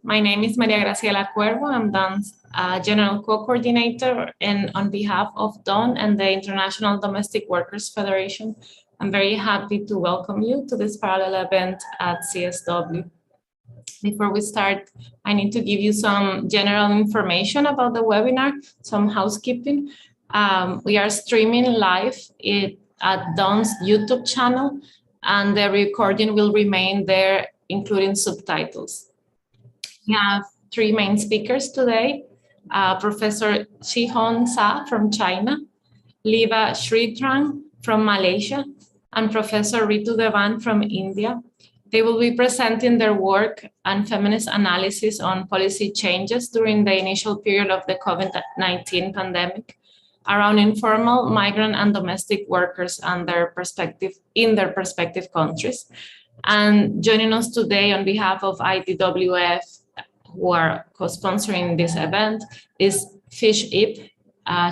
My name is Maria Graciela Cuervo. I'm DON's General Co-Coordinator, and on behalf of DON and the International Domestic Workers Federation, I'm very happy to welcome you to this parallel event at CSW. Before we start, I need to give you some general information about the webinar, some housekeeping. We are streaming live at DON's YouTube channel, and the recording will remain there, including subtitles. We have three main speakers today, Professor Shihong Sa from China, Liva Sritrang from Malaysia, and Professor Ritu Devan from India. They will be presenting their work and feminist analysis on policy changes during the initial period of the COVID-19 pandemic around informal, migrant, and domestic workers and their perspective in their respective countries. And joining us today on behalf of IDWF, who are co-sponsoring this event, is Fish Ip.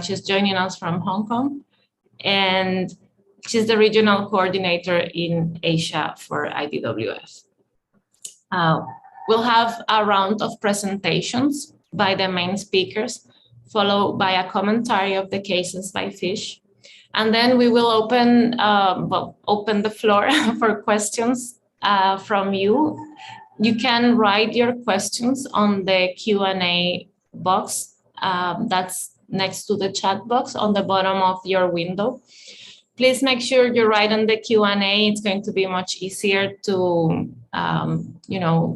She's joining us from Hong Kong, and she's the regional coordinator in Asia for IDWF. We'll have a round of presentations by the main speakers, followed by a commentary of the cases by Fish. And then we will open the floor for questions from you. You can write your questions on the Q&A box that's next to the chat box on the bottom of your window. Please make sure you write on the Q&A. It's going to be much easier to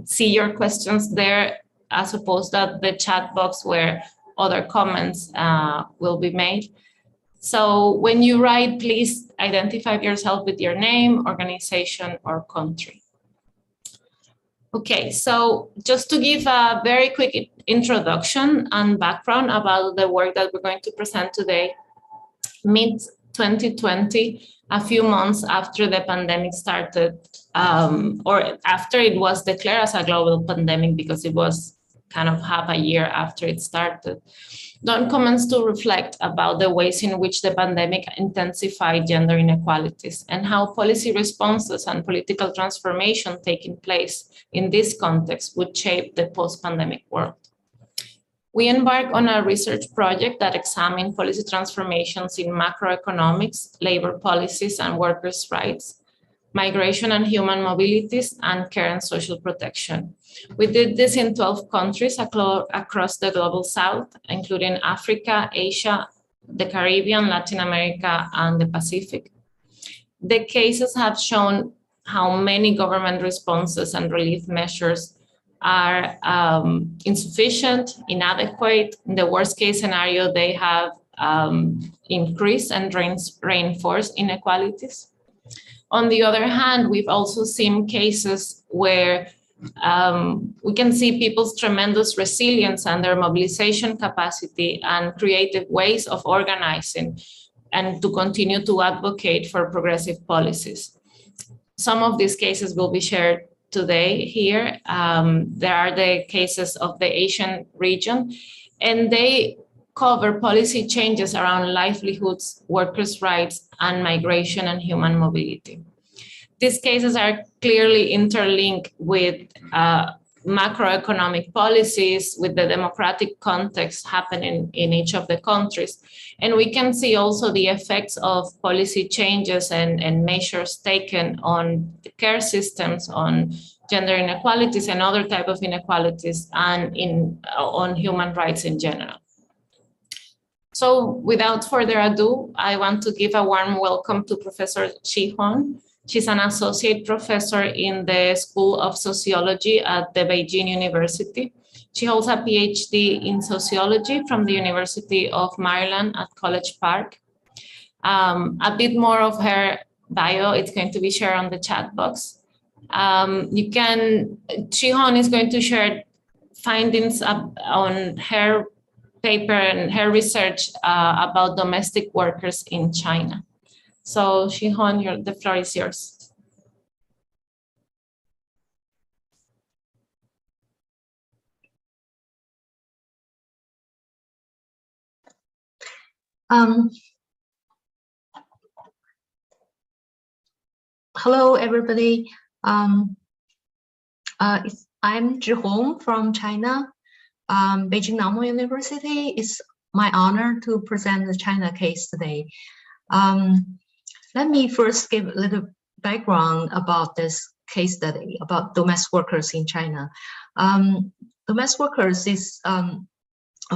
see your questions there, as opposed to the chat box where other comments will be made. So when you write, please identify yourself with your name, organization, or country. Okay, so just to give a very quick introduction and background about the work that we're going to present today, mid-2020, a few months after the pandemic started, or after it was declared as a global pandemic, because it was kind of half a year after it started, DON comments to reflect about the ways in which the pandemic intensified gender inequalities and how policy responses and political transformation taking place in this context would shape the post-pandemic world. We embarked on a research project that examined policy transformations in macroeconomics, labor policies and workers' rights, migration and human mobilities, and care and social protection. We did this in 12 countries across the global south, including Africa, Asia, the Caribbean, Latin America, and the Pacific. The cases have shown how many government responses and relief measures are insufficient, inadequate. In the worst case scenario, they have increased and reinforced inequalities. On the other hand, we've also seen cases where we can see people's tremendous resilience and their mobilization capacity and creative ways of organizing and to continue to advocate for progressive policies. Some of these cases will be shared today here. There are the cases of the Asian region, and they cover policy changes around livelihoods, workers' rights, and migration and human mobility. These cases are clearly interlinked with macroeconomic policies, with the democratic context happening in each of the countries. And we can see also the effects of policy changes and measures taken on the care systems, on gender inequalities and other type of inequalities, and on human rights in general. So without further ado, I want to give a warm welcome to Professor Shihong. She's an associate professor in the School of Sociology at the Beijing University. She holds a PhD in sociology from the University of Maryland at College Park. A bit more of her bio, it's going to be shared on the chat box. Shihong is going to share findings on her paper and her research about domestic workers in China. So Shihong, the floor is yours. Hello, everybody. It's I'm Zhihong from China. Beijing Normal University. It's my honor to present the China case today. Let me first give a little background about this case study about domestic workers in China. Domestic workers is a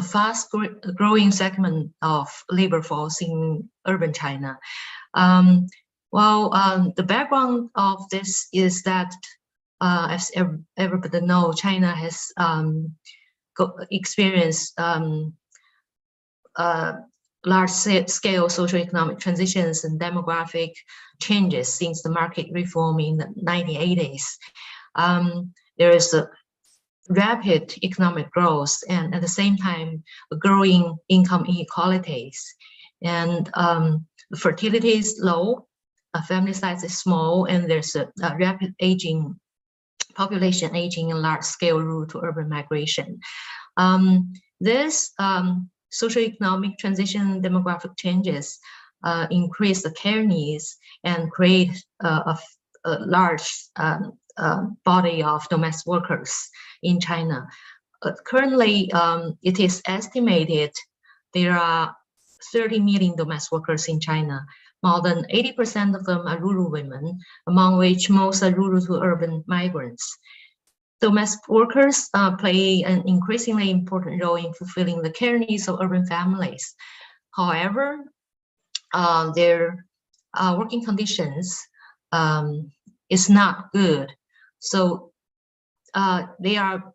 fast growing segment of labor force in urban China. The background of this is that, as everybody knows, China has experienced large-scale socioeconomic transitions and demographic changes since the market reform in the 1980s. There is a rapid economic growth and at the same time growing income inequalities, and fertility is low, family size is small, and there's a rapid population aging and large-scale rural to urban migration. This socioeconomic transition, demographic changes increase the care needs and create a large body of domestic workers in China. Currently, it is estimated there are 30 million domestic workers in China. More than 80% of them are rural women, among which most are rural to urban migrants. Domestic workers play an increasingly important role in fulfilling the care needs of urban families. However, their working conditions is not good. So they are,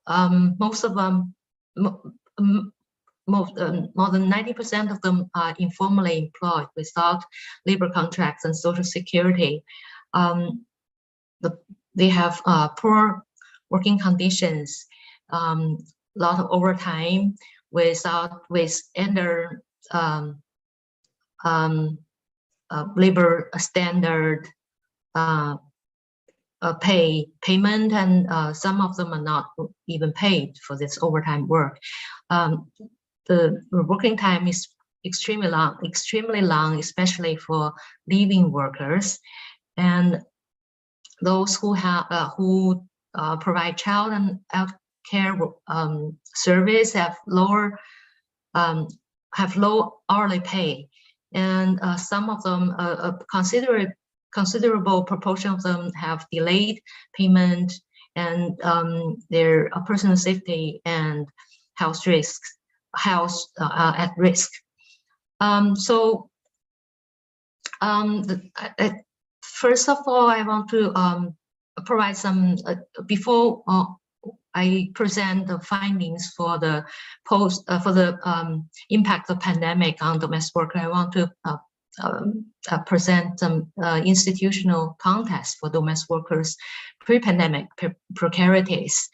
most of them, more than 90% of them are informally employed without labor contracts and social security. They have poor working conditions, lot of overtime with under labor standard payment, and some of them are not even paid for this overtime work. The working time is extremely long, especially for living workers, and those who have provide child and health care service have low hourly pay, and some of them, a considerable proportion of them, have delayed payment, and their personal safety and health risks. At risk. First of all, I want to provide some, before I present the findings for the impact of pandemic on domestic workers, I want to present some institutional context for domestic workers pre-pandemic precarities.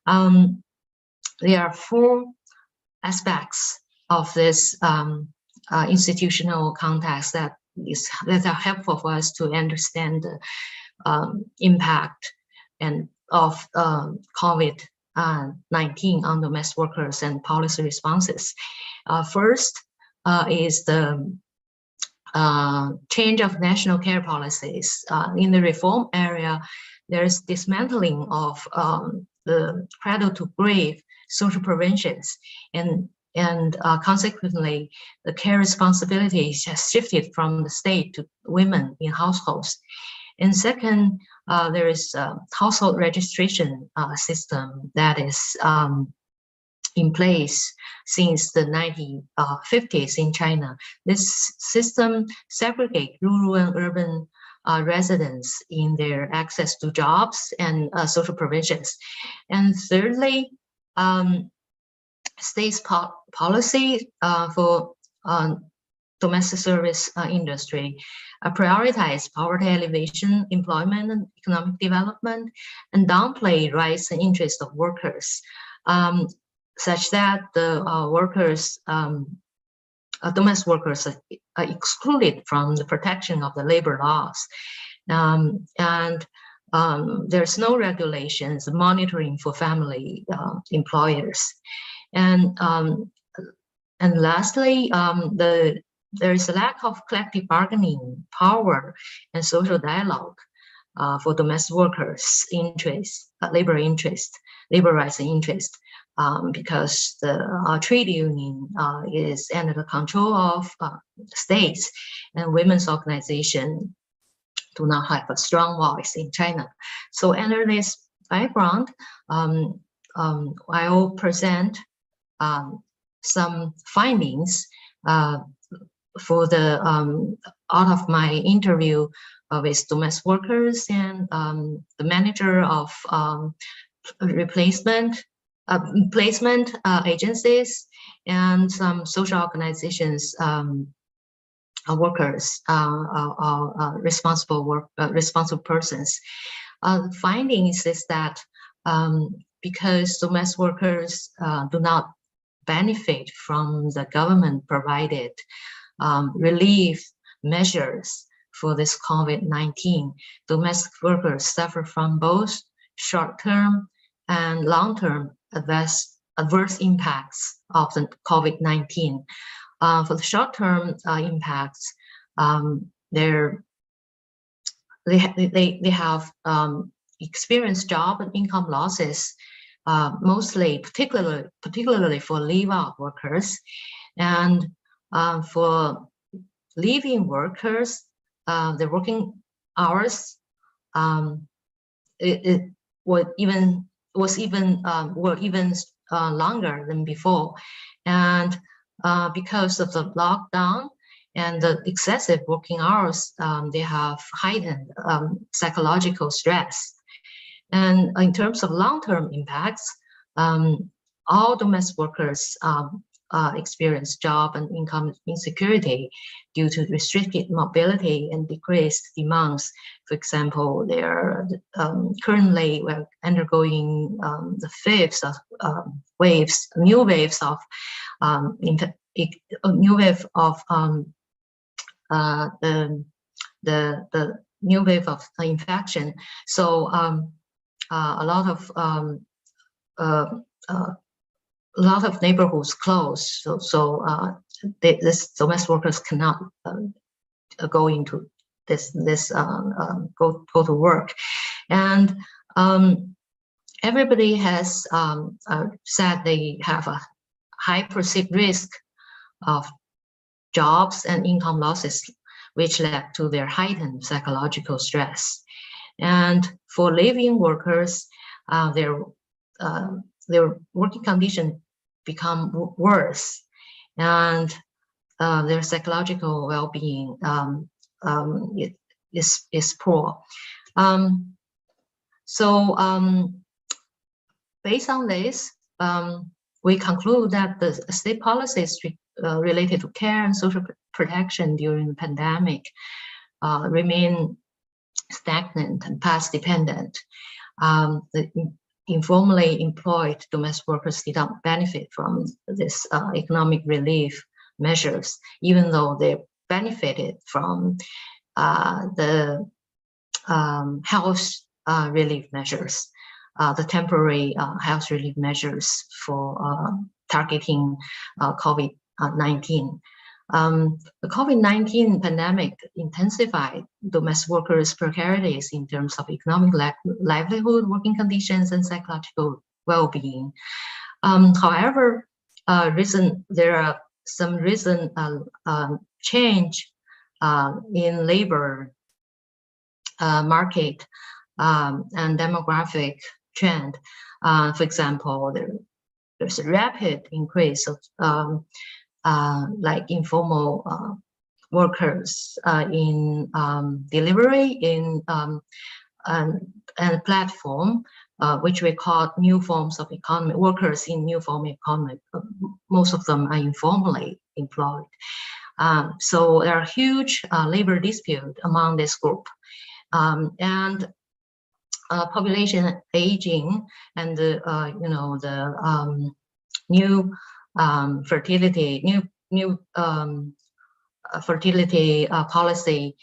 There are 4 aspects of this institutional context that are helpful for us to understand the impact of COVID-19 on domestic workers and policy responses. First is the change of national care policies. In the reform area, there's dismantling of the cradle to grave social preventions, and consequently, the care responsibilities has shifted from the state to women in households. And second, there is a household registration system that is in place since the 1950s in China. This system segregates rural and urban residents in their access to jobs and social provisions. And thirdly, state's policy for domestic service industry prioritize poverty alleviation, employment and economic development, and downplay rights and interests of workers, such that the domestic workers are excluded from the protection of the labor laws. There's no regulations monitoring for family employers. And lastly, there is a lack of collective bargaining power and social dialogue for domestic workers' interests, labor interests. labor rights and interest, because the trade union is under the control of states, and women's organization do not have a strong voice in China. So under this background, I will present some findings for the out of my interview with domestic workers and the manager of placement agencies and some social organizations workers responsible persons. The findings is that because domestic workers do not benefit from the government provided relief measures for this COVID-19, domestic workers suffer from both short-term and long-term adverse impacts of the COVID-19. For the short-term impacts, they have experienced job and income losses, particularly for Liveout workers, and for leaving workers, the working hours were even longer than before, and because of the lockdown and the excessive working hours, they have heightened psychological stress. And in terms of long-term impacts, all domestic workers experience job and income insecurity due to restricted mobility and decreased demands. For example, they're currently we're undergoing the new waves of infection. So a lot of neighborhoods close. So this domestic workers cannot go into go to work, and everybody has said they have a high perceived risk of jobs and income losses, which led to their heightened psychological stress. And for living workers, their working conditions become worse, and their psychological well-being is poor. Based on this, we conclude that the state policies related to care and social protection during the pandemic remain stagnant and past dependent. The informally employed domestic workers did not benefit from this economic relief measures, even though they benefited from the health relief measures, the temporary health relief measures for targeting COVID-19. The COVID-19 pandemic intensified domestic workers' precarities in terms of economic livelihood, working conditions, and psychological well-being. However, there are some recent change in labor market and demographic trend. For example, there's a rapid increase of like informal workers in delivery in and platform, which we call new forms of economy, workers in new form of economy. Most of them are informally employed. So there are huge labor dispute among this group, and population aging and the new fertility, fertility policy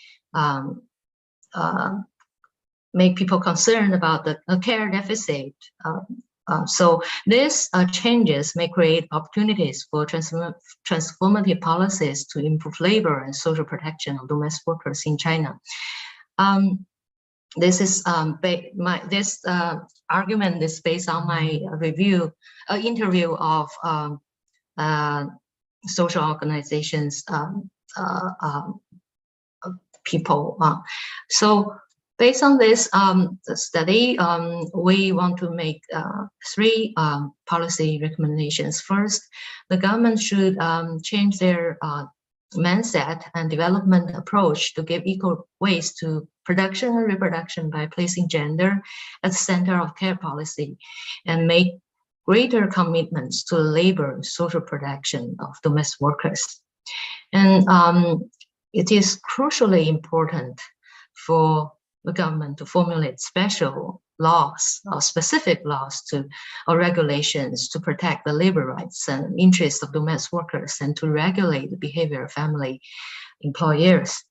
make people concerned about the care deficit. So these changes may create opportunities for transformative policies to improve labor and social protection of domestic workers in China. this is this argument is based on my interview of social organizations people. So based on this study, we want to make 3 policy recommendations. First, the government should change their mindset and development approach to give equal weight to production and reproduction by placing gender at the center of care policy, and make greater commitments to labor social protection of domestic workers. And it is crucially important for the government to formulate special laws or specific laws or regulations to protect the labor rights and interests of domestic workers, and to regulate the behavior of family employers.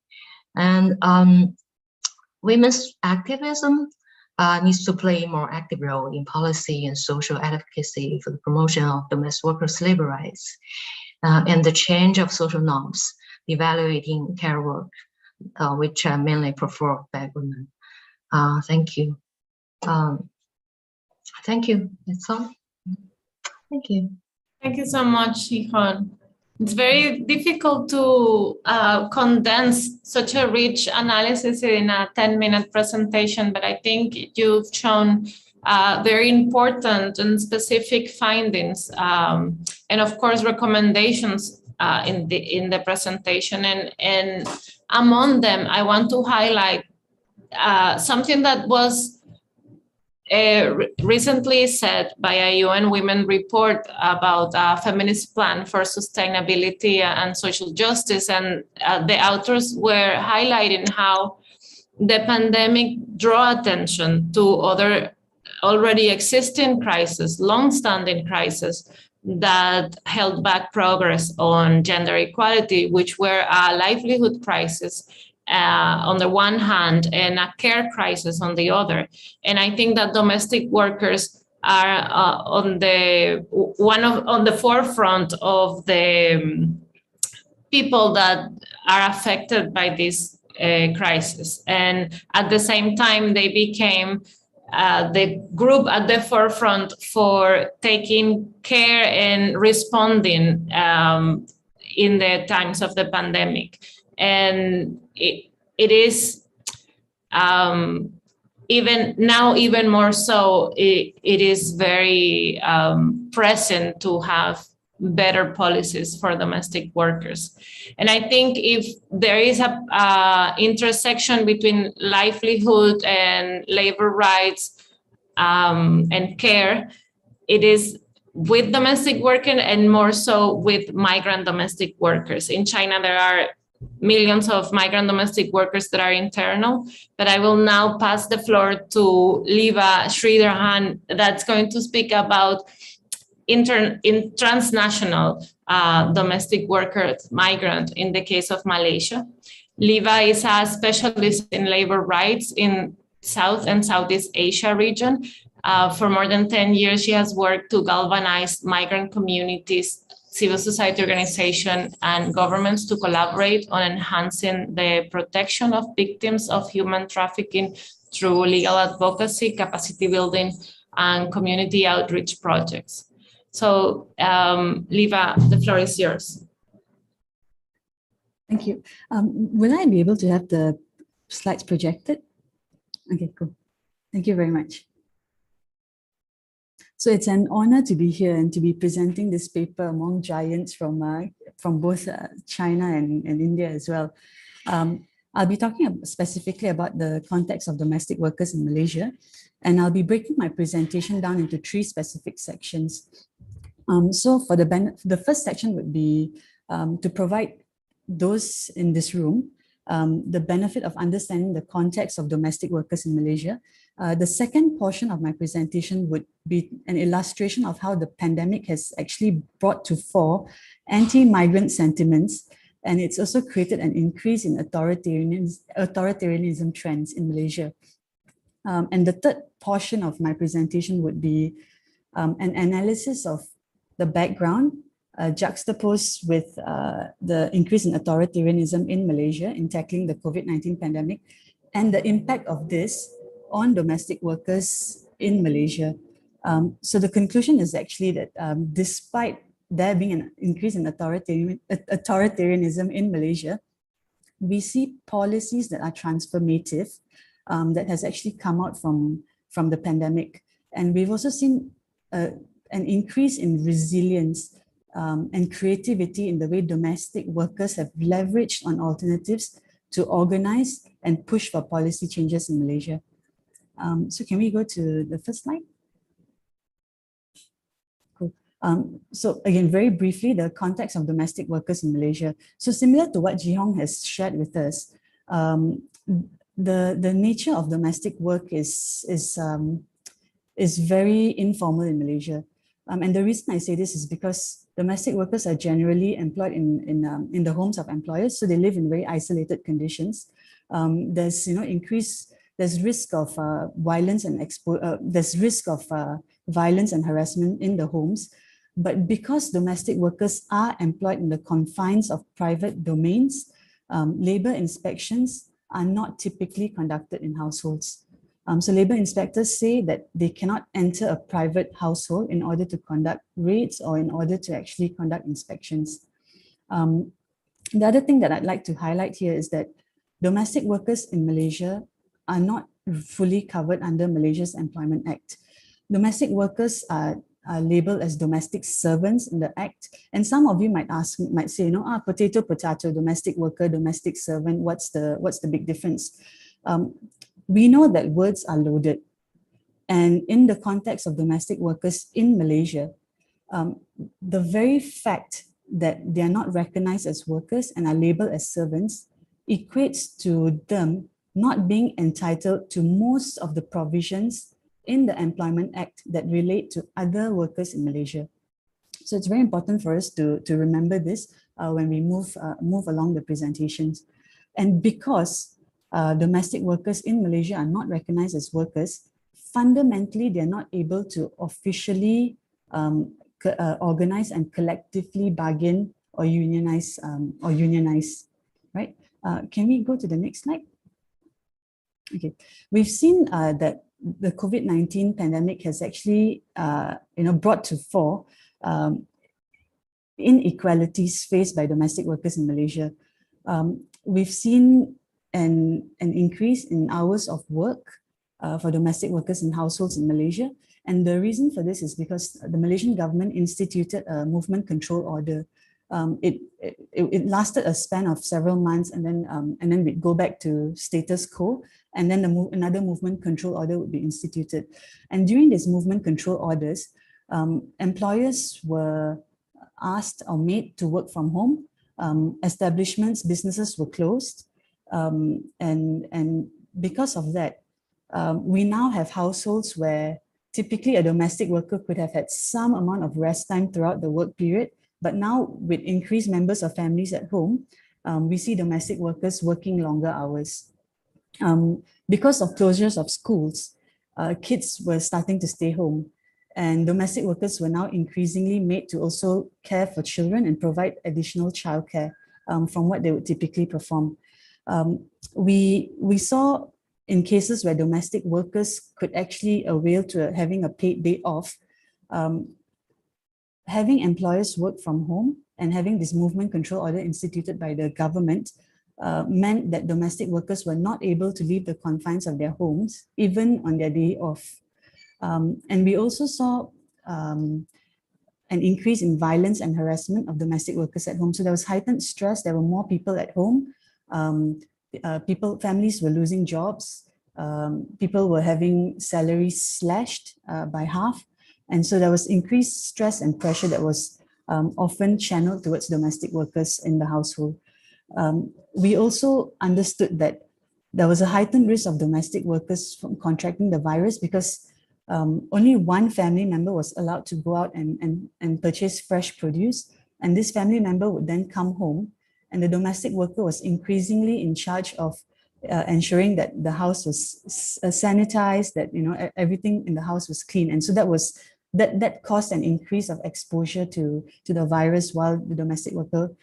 And women's activism needs to play a more active role in policy and social advocacy for the promotion of domestic workers' labor rights and the change of social norms, evaluating care work, which are mainly performed by women. Thank you. Thank you. That's all. Thank you. Thank you so much, Ihon. It's very difficult to condense such a rich analysis in a 10-minute presentation, but I think you've shown very important and specific findings, and of course recommendations in the presentation. And among them, I want to highlight something that was recently said by a UN Women report about a feminist plan for sustainability and social justice. And the authors were highlighting how the pandemic drew attention to other already existing crises, long-standing crises that held back progress on gender equality, which were a livelihood crisis on the one hand and a care crisis on the other. And I think that domestic workers are on the forefront of the people that are affected by this crisis. And at the same time, they became the group at the forefront for taking care and responding in the times of the pandemic. And it is even more so, it is very present to have better policies for domestic workers. And I think if there is a intersection between livelihood and labor rights and care, it is with domestic workers and more so with migrant domestic workers. In China, there are millions of migrant domestic workers that are internal, but I will now pass the floor to Liva Sridharhan, that's going to speak about transnational domestic workers, migrant, in the case of Malaysia. Liva is a specialist in labor rights in South and Southeast Asia region. For more than 10 years, she has worked to galvanize migrant communities, civil society organization, and governments to collaborate on enhancing the protection of victims of human trafficking through legal advocacy, capacity building, and community outreach projects. So, Liva, the floor is yours. Thank you. Will I be able to have the slides projected? Okay, cool. Thank you very much. So it's an honor to be here and to be presenting this paper among giants from both China and India as well. I'll be talking specifically about the context of domestic workers in Malaysia, and I'll be breaking my presentation down into 3 specific sections. So for the first section would be to provide those in this room the benefit of understanding the context of domestic workers in Malaysia. The second portion of my presentation would be an illustration of how the pandemic has actually brought to fore anti-migrant sentiments, and it's also created an increase in authoritarianism trends in Malaysia. And the third portion of my presentation would be an analysis of the background juxtaposed with the increase in authoritarianism in Malaysia in tackling the COVID-19 pandemic, and the impact of this on domestic workers in Malaysia. So the conclusion is actually that despite there being an increase in authoritarianism in Malaysia, we see policies that are transformative that has actually come out from the pandemic. And we've also seen an increase in resilience and creativity in the way domestic workers have leveraged on alternatives to organize and push for policy changes in Malaysia. So can we go to the first slide? Cool. So again, very briefly, the context of domestic workers in Malaysia. So similar to what Ji Hong has shared with us, the nature of domestic work is very informal in Malaysia. And the reason I say this is because domestic workers are generally employed in the homes of employers, so they live in very isolated conditions. There's there's risk of violence and there's risk of violence and harassment in the homes. But because domestic workers are employed in the confines of private domains, labor inspections are not typically conducted in households. So labor inspectors say that they cannot enter a private household in order to conduct raids or in order to actually conduct inspections. The other thing that I'd like to highlight here is that domestic workers in Malaysia are not fully covered under Malaysia's Employment Act. Domestic workers are labeled as domestic servants in the Act. And some of you might say, potato, domestic worker, domestic servant, what's the big difference? We know that words are loaded. And in the context of domestic workers in Malaysia, the very fact that they are not recognized as workers and are labeled as servants equates to them not being entitled to most of the provisions in the Employment Act that relate to other workers in Malaysia. So it's very important for us to remember this when we move along the presentations. And because domestic workers in Malaysia are not recognized as workers, fundamentally, they're not able to officially organize and collectively bargain or unionize, right? Can we go to the next slide? Okay, we've seen that the COVID-19 pandemic has actually, brought to fore inequalities faced by domestic workers in Malaysia. We've seen an increase in hours of work for domestic workers in households in Malaysia. And the reason for this is because the Malaysian government instituted a movement control order. It lasted a span of several months, and then we'd go back to status quo, and then another movement control order would be instituted. And during these movement control orders, employers were asked or made to work from home. Establishments, businesses were closed, and because of that, we now have households where typically a domestic worker could have had some amount of rest time throughout the work period. But now, with increased members of families at home, we see domestic workers working longer hours. Because of closures of schools, kids were starting to stay home, and domestic workers were now increasingly made to also care for children and provide additional childcare from what they would typically perform. We saw in cases where domestic workers could actually avail to having a paid day off, having employers work from home and having this movement control order instituted by the government meant that domestic workers were not able to leave the confines of their homes, even on their day off. And we also saw an increase in violence and harassment of domestic workers at home. So there was heightened stress, there were more people at home, families were losing jobs, people were having salaries slashed by half. And so there was increased stress and pressure that was often channeled towards domestic workers in the household. We also understood that there was a heightened risk of domestic workers from contracting the virus because only one family member was allowed to go out and purchase fresh produce. And this family member would then come home, and the domestic worker was increasingly in charge of ensuring that the house was sanitized, that everything in the house was clean. And so that caused an increase of exposure to the virus while the domestic worker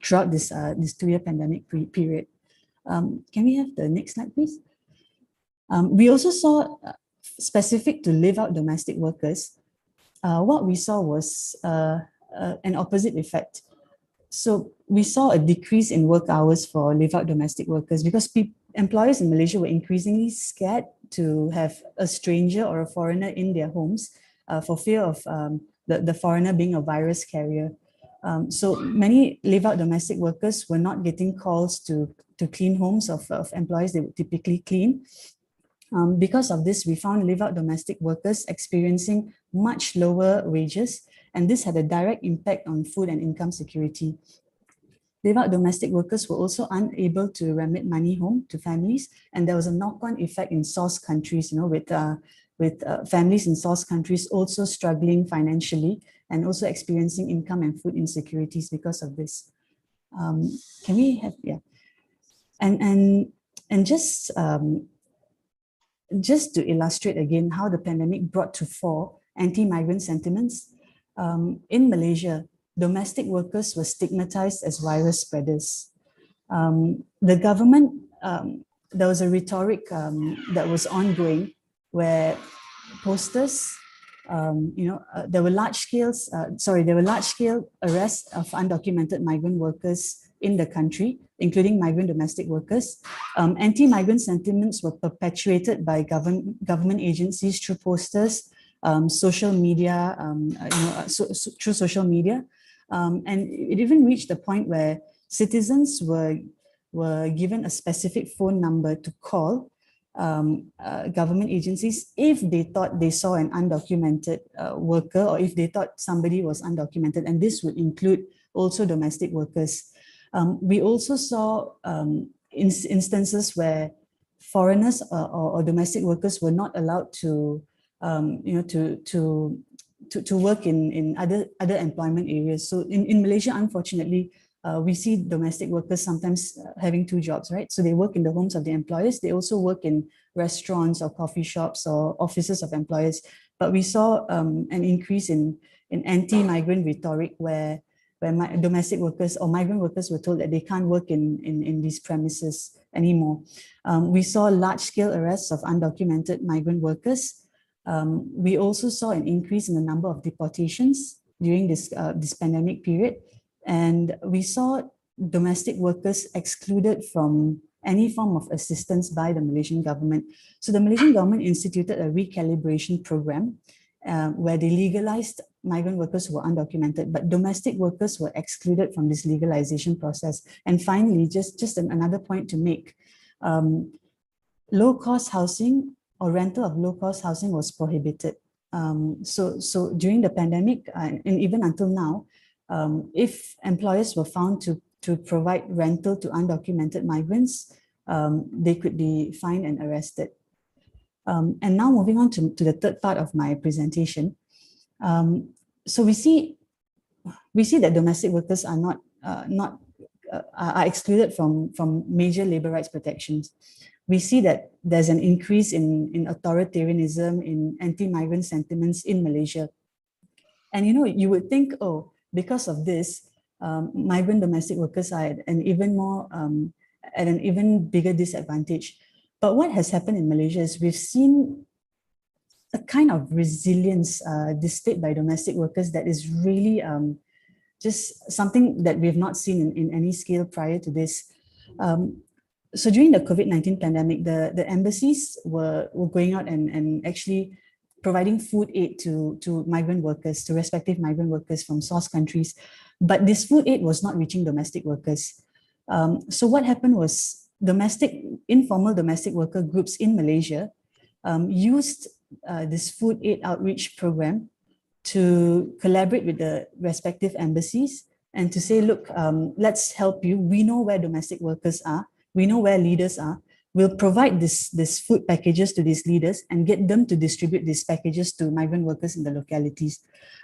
throughout this 2-year pandemic period. Can we have the next slide, please? We also saw, specific to Liveout domestic workers, what we saw was an opposite effect. So we saw a decrease in work hours for Liveout domestic workers because employers in Malaysia were increasingly scared to have a stranger or a foreigner in their homes for fear of the foreigner being a virus carrier. So many Liveout domestic workers were not getting calls to clean homes of employees they would typically clean. Because of this, we found Liveout domestic workers experiencing much lower wages, and this had a direct impact on food and income security. Liveout domestic workers were also unable to remit money home to families, and there was a knock-on effect in source countries, with families in source countries also struggling financially and also experiencing income and food insecurities because of this. Can we have, yeah. And just to illustrate again how the pandemic brought to fore anti-migrant sentiments, in Malaysia, domestic workers were stigmatized as virus spreaders. The government, there was a rhetoric that was ongoing where posters, there were large-scale arrests of undocumented migrant workers in the country, including migrant domestic workers. Anti-migrant sentiments were perpetuated by government agencies through posters, social media, through social media. And it even reached a point where citizens were given a specific phone number to call government agencies if they thought they saw an undocumented worker, or if they thought somebody was undocumented, and this would include also domestic workers. We also saw instances where foreigners or domestic workers were not allowed to work in other employment areas. So in Malaysia, unfortunately, we see domestic workers sometimes having two jobs, right? So they work in the homes of the employers. They also work in restaurants or coffee shops or offices of employers. But we saw an increase in anti-migrant rhetoric where domestic workers or migrant workers were told that they can't work in these premises anymore. We saw large-scale arrests of undocumented migrant workers. We also saw an increase in the number of deportations during this pandemic period. And we saw domestic workers excluded from any form of assistance by the Malaysian government. So the Malaysian government instituted a recalibration program where they legalized migrant workers who were undocumented, but domestic workers were excluded from this legalization process. And finally, just another point to make, low-cost housing or rental of low-cost housing was prohibited. So during the pandemic, and even until now, if employers were found to provide rental to undocumented migrants, they could be fined and arrested. And now moving on to the third part of my presentation. So we see that domestic workers are are excluded from major labor rights protections. We see that there's an increase in authoritarianism, in anti-migrant sentiments in Malaysia. And you would think, oh, because of this, migrant domestic workers are at an even bigger disadvantage. But what has happened in Malaysia is we've seen a kind of resilience displayed by domestic workers that is really just something that we've not seen in any scale prior to this. So during the COVID-19 pandemic, the embassies were going out and actually providing food aid to migrant workers, to respective migrant workers from source countries. But this food aid was not reaching domestic workers. So what happened was informal domestic worker groups in Malaysia used this food aid outreach program to collaborate with the respective embassies and to say, look, let's help you. We know where domestic workers are. We know where leaders are. We'll provide this food packages to these leaders and get them to distribute these packages to migrant workers in the localities.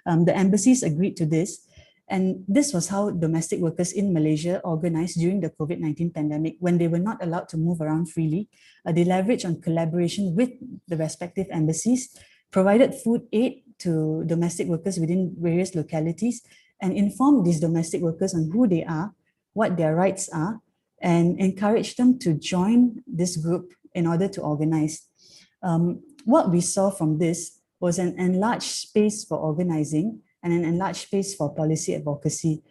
The embassies agreed to this. And this was how domestic workers in Malaysia organized during the COVID-19 pandemic when they were not allowed to move around freely. They leveraged on collaboration with the respective embassies, provided food aid to domestic workers within various localities, and informed these domestic workers on who they are, what their rights are, and encouraged them to join this group in order to organize. What we saw from this was an enlarged space for organizing and an enlarged space for policy advocacy.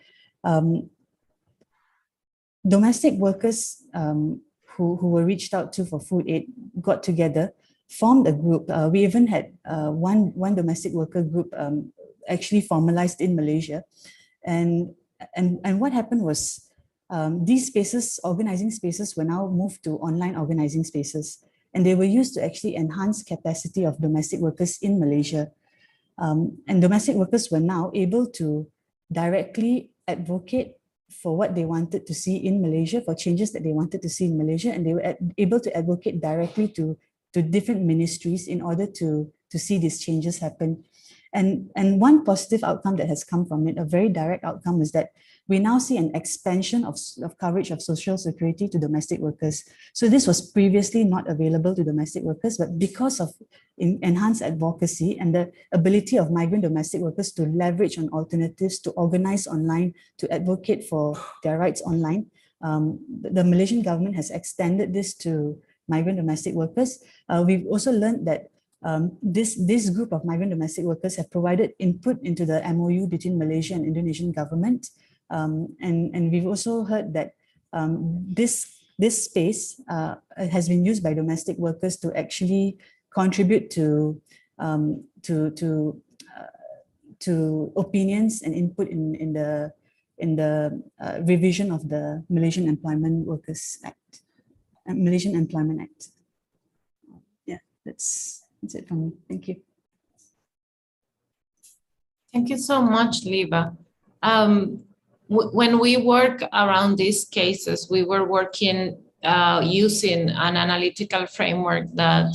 Domestic workers who were reached out to for food aid got together, formed a group. We even had one domestic worker group actually formalized in Malaysia. And what happened was these spaces, organizing spaces, were now moved to online organizing spaces. And they were used to actually enhance capacity of domestic workers in Malaysia. And domestic workers were now able to directly advocate for what they wanted to see in Malaysia, for changes that they wanted to see in Malaysia, and they were able to advocate directly to different ministries in order to see these changes happen. And one positive outcome that has come from it, a very direct outcome, is that we now see an expansion of coverage of social security to domestic workers. So this was previously not available to domestic workers, but because of enhanced advocacy and the ability of migrant domestic workers to leverage on alternatives, to organize online, to advocate for their rights online, the Malaysian government has extended this to migrant domestic workers. We've also learned that this group of migrant domestic workers have provided input into the MOU between Malaysia and Indonesian government. And we've also heard that this space has been used by domestic workers to actually contribute to opinions and input in the revision of the Malaysian Employment Workers Act, Malaysian Employment Act. Yeah, that's it from me. Thank you. Thank you so much, Liva. When we work around these cases, we were working using an analytical framework that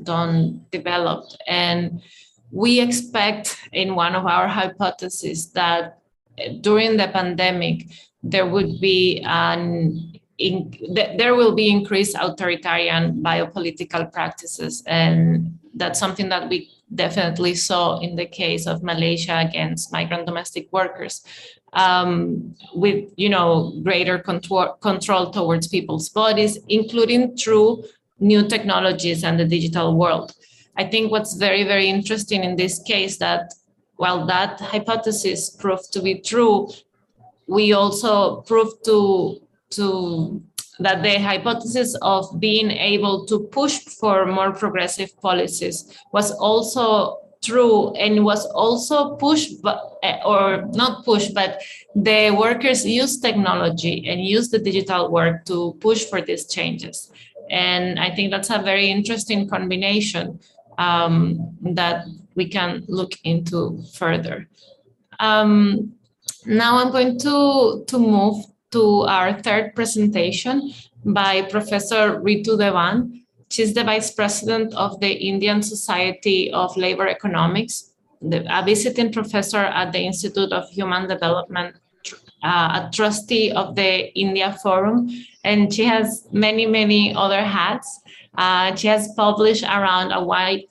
Don developed. And we expect in one of our hypotheses that during the pandemic, there would be there will be increased authoritarian biopolitical practices. And that's something that we definitely saw in the case of Malaysia against migrant domestic workers, with greater control towards people's bodies, including through new technologies and the digital world. I think what's very, very interesting in this case that while that hypothesis proved to be true, we also proved that the hypothesis of being able to push for more progressive policies was also true, and was also pushed, or not pushed, but the workers use technology and use the digital work to push for these changes. And I think that's a very interesting combination that we can look into further. Now I'm going to move to our third presentation by Professor Ritu Devan. She's the Vice President of the Indian Society of Labor Economics, a visiting professor at the Institute of Human Development, a trustee of the India Forum, and she has many, many other hats. She has published around a wide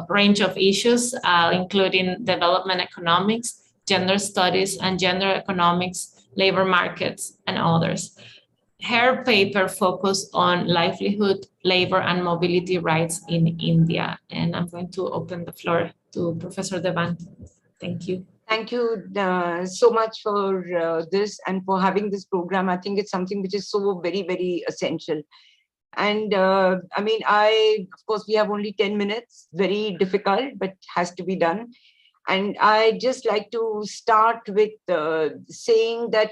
range of issues, including development economics, gender studies, and gender economics, labor markets, and others. Her paper focused on livelihood, labor, and mobility rights in India. And I'm going to open the floor to Professor Devan. Thank you. Thank you so much for this and for having this program. I think it's something which is so very, very essential. And I mean, of course, we have only 10 minutes, very difficult, but has to be done. And I just like to start with saying that,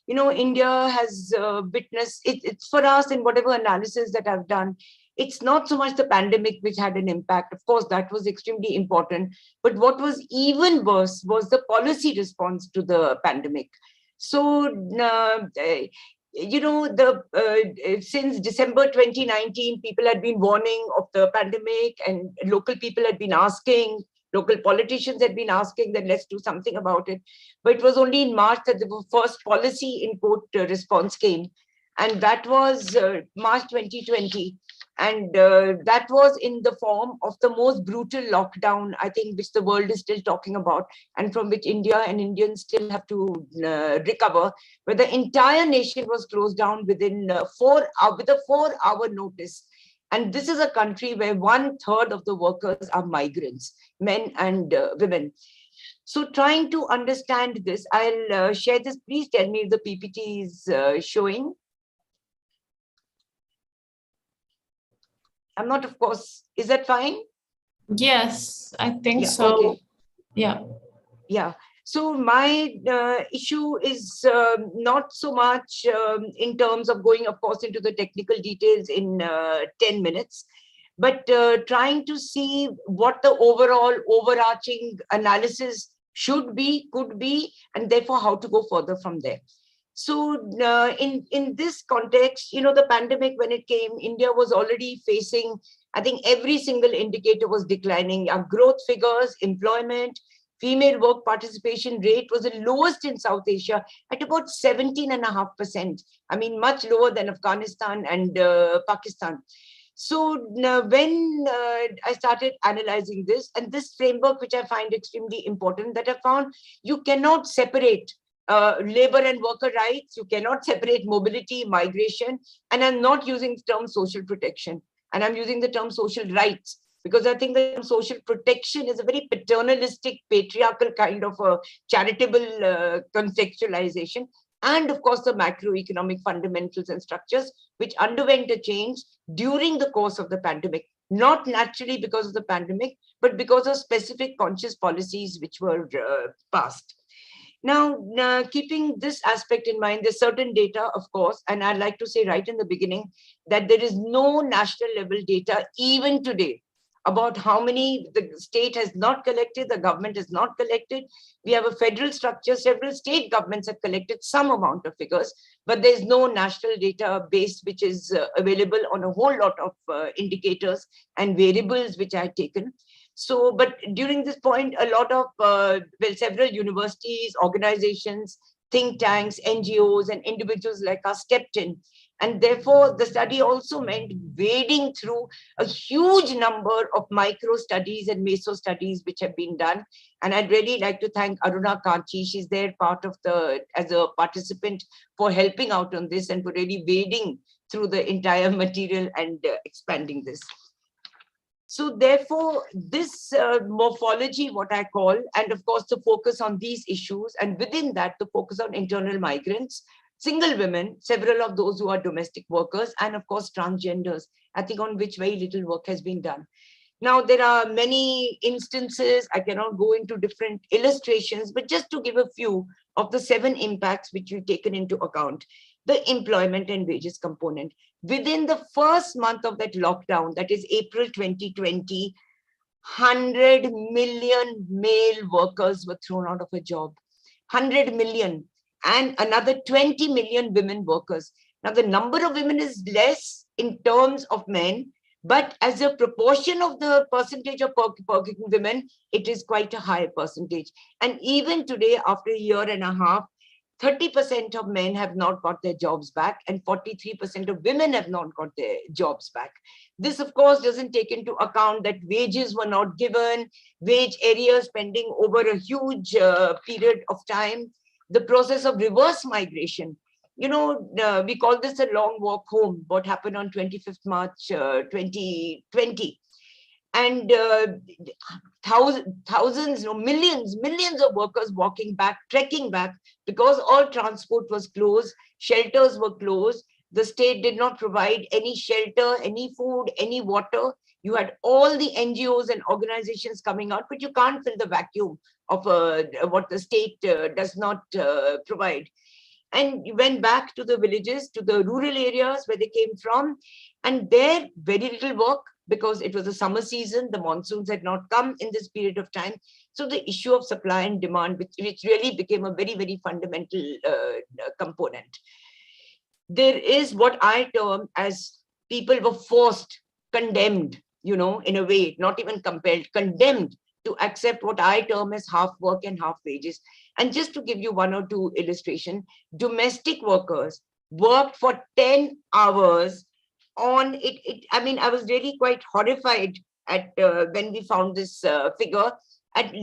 India has witnessed, it's for us in whatever analysis that I've done, it's not so much the pandemic which had an impact. Of course, that was extremely important. But what was even worse was the policy response to the pandemic. So, since December 2019, people had been warning of the pandemic, and local people had been asking, local politicians had been asking that let's do something about it. But it was only in March that the first policy in quote response came. And that was March 2020. And that was in the form of the most brutal lockdown, I think, which the world is still talking about, and from which India and Indians still have to recover, where the entire nation was closed down within with a 4-hour notice. And this is a country where 1/3 of the workers are migrants, men and women. So trying to understand this, I'll share this. Please tell me if the PPT is showing. I'm not, of course, is that fine? Yes, I think Yeah, so. okay. Yeah. Yeah. So my issue is not so much in terms of going, of course, into the technical details in 10 minutes, but trying to see what the overall overarching analysis should be, could be, and therefore how to go further from there. So in this context, you know, the pandemic, when it came, India was already facing, I think every single indicator was declining. Our growth figures, employment, female work participation rate was the lowest in South Asia at about 17.5%. I mean, much lower than Afghanistan and Pakistan. So when I started analyzing this, and this framework, which I find extremely important, that I found you cannot separate labor and worker rights, you cannot separate mobility, migration, and I'm not using the term social protection, and I'm using the term social rights, because I think that social protection is a very paternalistic, patriarchal kind of a charitable contextualization. And of course, the macroeconomic fundamentals and structures which underwent a change during the course of the pandemic, not naturally because of the pandemic, but because of specific conscious policies which were passed. Now, keeping this aspect in mind, there's certain data, of course, and I'd like to say right in the beginning that there is no national level data even today about how many the state has not collected, the government has not collected. We have a federal structure, several state governments have collected some amount of figures, but there's no national database which is available on a whole lot of indicators and variables which I had taken. So, but during this point, a lot of, several universities, organizations, think tanks, NGOs, and individuals like us stepped in. And therefore, the study also meant wading through a huge number of micro studies and meso studies which have been done. And I'd really like to thank Aruna Kanchi. She's there as a participant for helping out on this and for really wading through the entire material and expanding this. So therefore, this morphology, what I call, and of course, the focus on these issues, and within that, the focus on internal migrants, single women, several of those who are domestic workers, and of course, transgenders, I think on which very little work has been done. Now, there are many instances, I cannot go into different illustrations, but just to give a few of the 7 impacts which we've taken into account. The employment and wages component. Within the first month of that lockdown, that is April 2020, 100 million male workers were thrown out of a job. 100 million. And another 20 million women workers. Now, the number of women is less in terms of men, but as a proportion of the percentage of working women, it is quite a high percentage. And even today, after a year and a half, 30% of men have not got their jobs back, and 43% of women have not got their jobs back. This, of course, doesn't take into account that wages were not given, wage arrears pending over a huge period of time, the process of reverse migration. You know, we call this a long walk home, what happened on 25th March 2020. And thousands, no, millions of workers walking back, trekking back, because all transport was closed, shelters were closed. The state did not provide any shelter, any food, any water. You had all the NGOs and organizations coming out, but you can't fill the vacuum of what the state does not provide. And you went back to the villages, to the rural areas where they came from, and there very little work, because it was a summer season, the monsoons had not come in this period of time. So the issue of supply and demand, which really became a very, very fundamental component. There is what I term as people were forced, condemned, you know, in a way, not even compelled, condemned to accept what I term as half work and half wages. And just to give you 1 or 2 illustrations, domestic workers worked for 10 hours on it. I mean, I was really quite horrified at when we found this figure at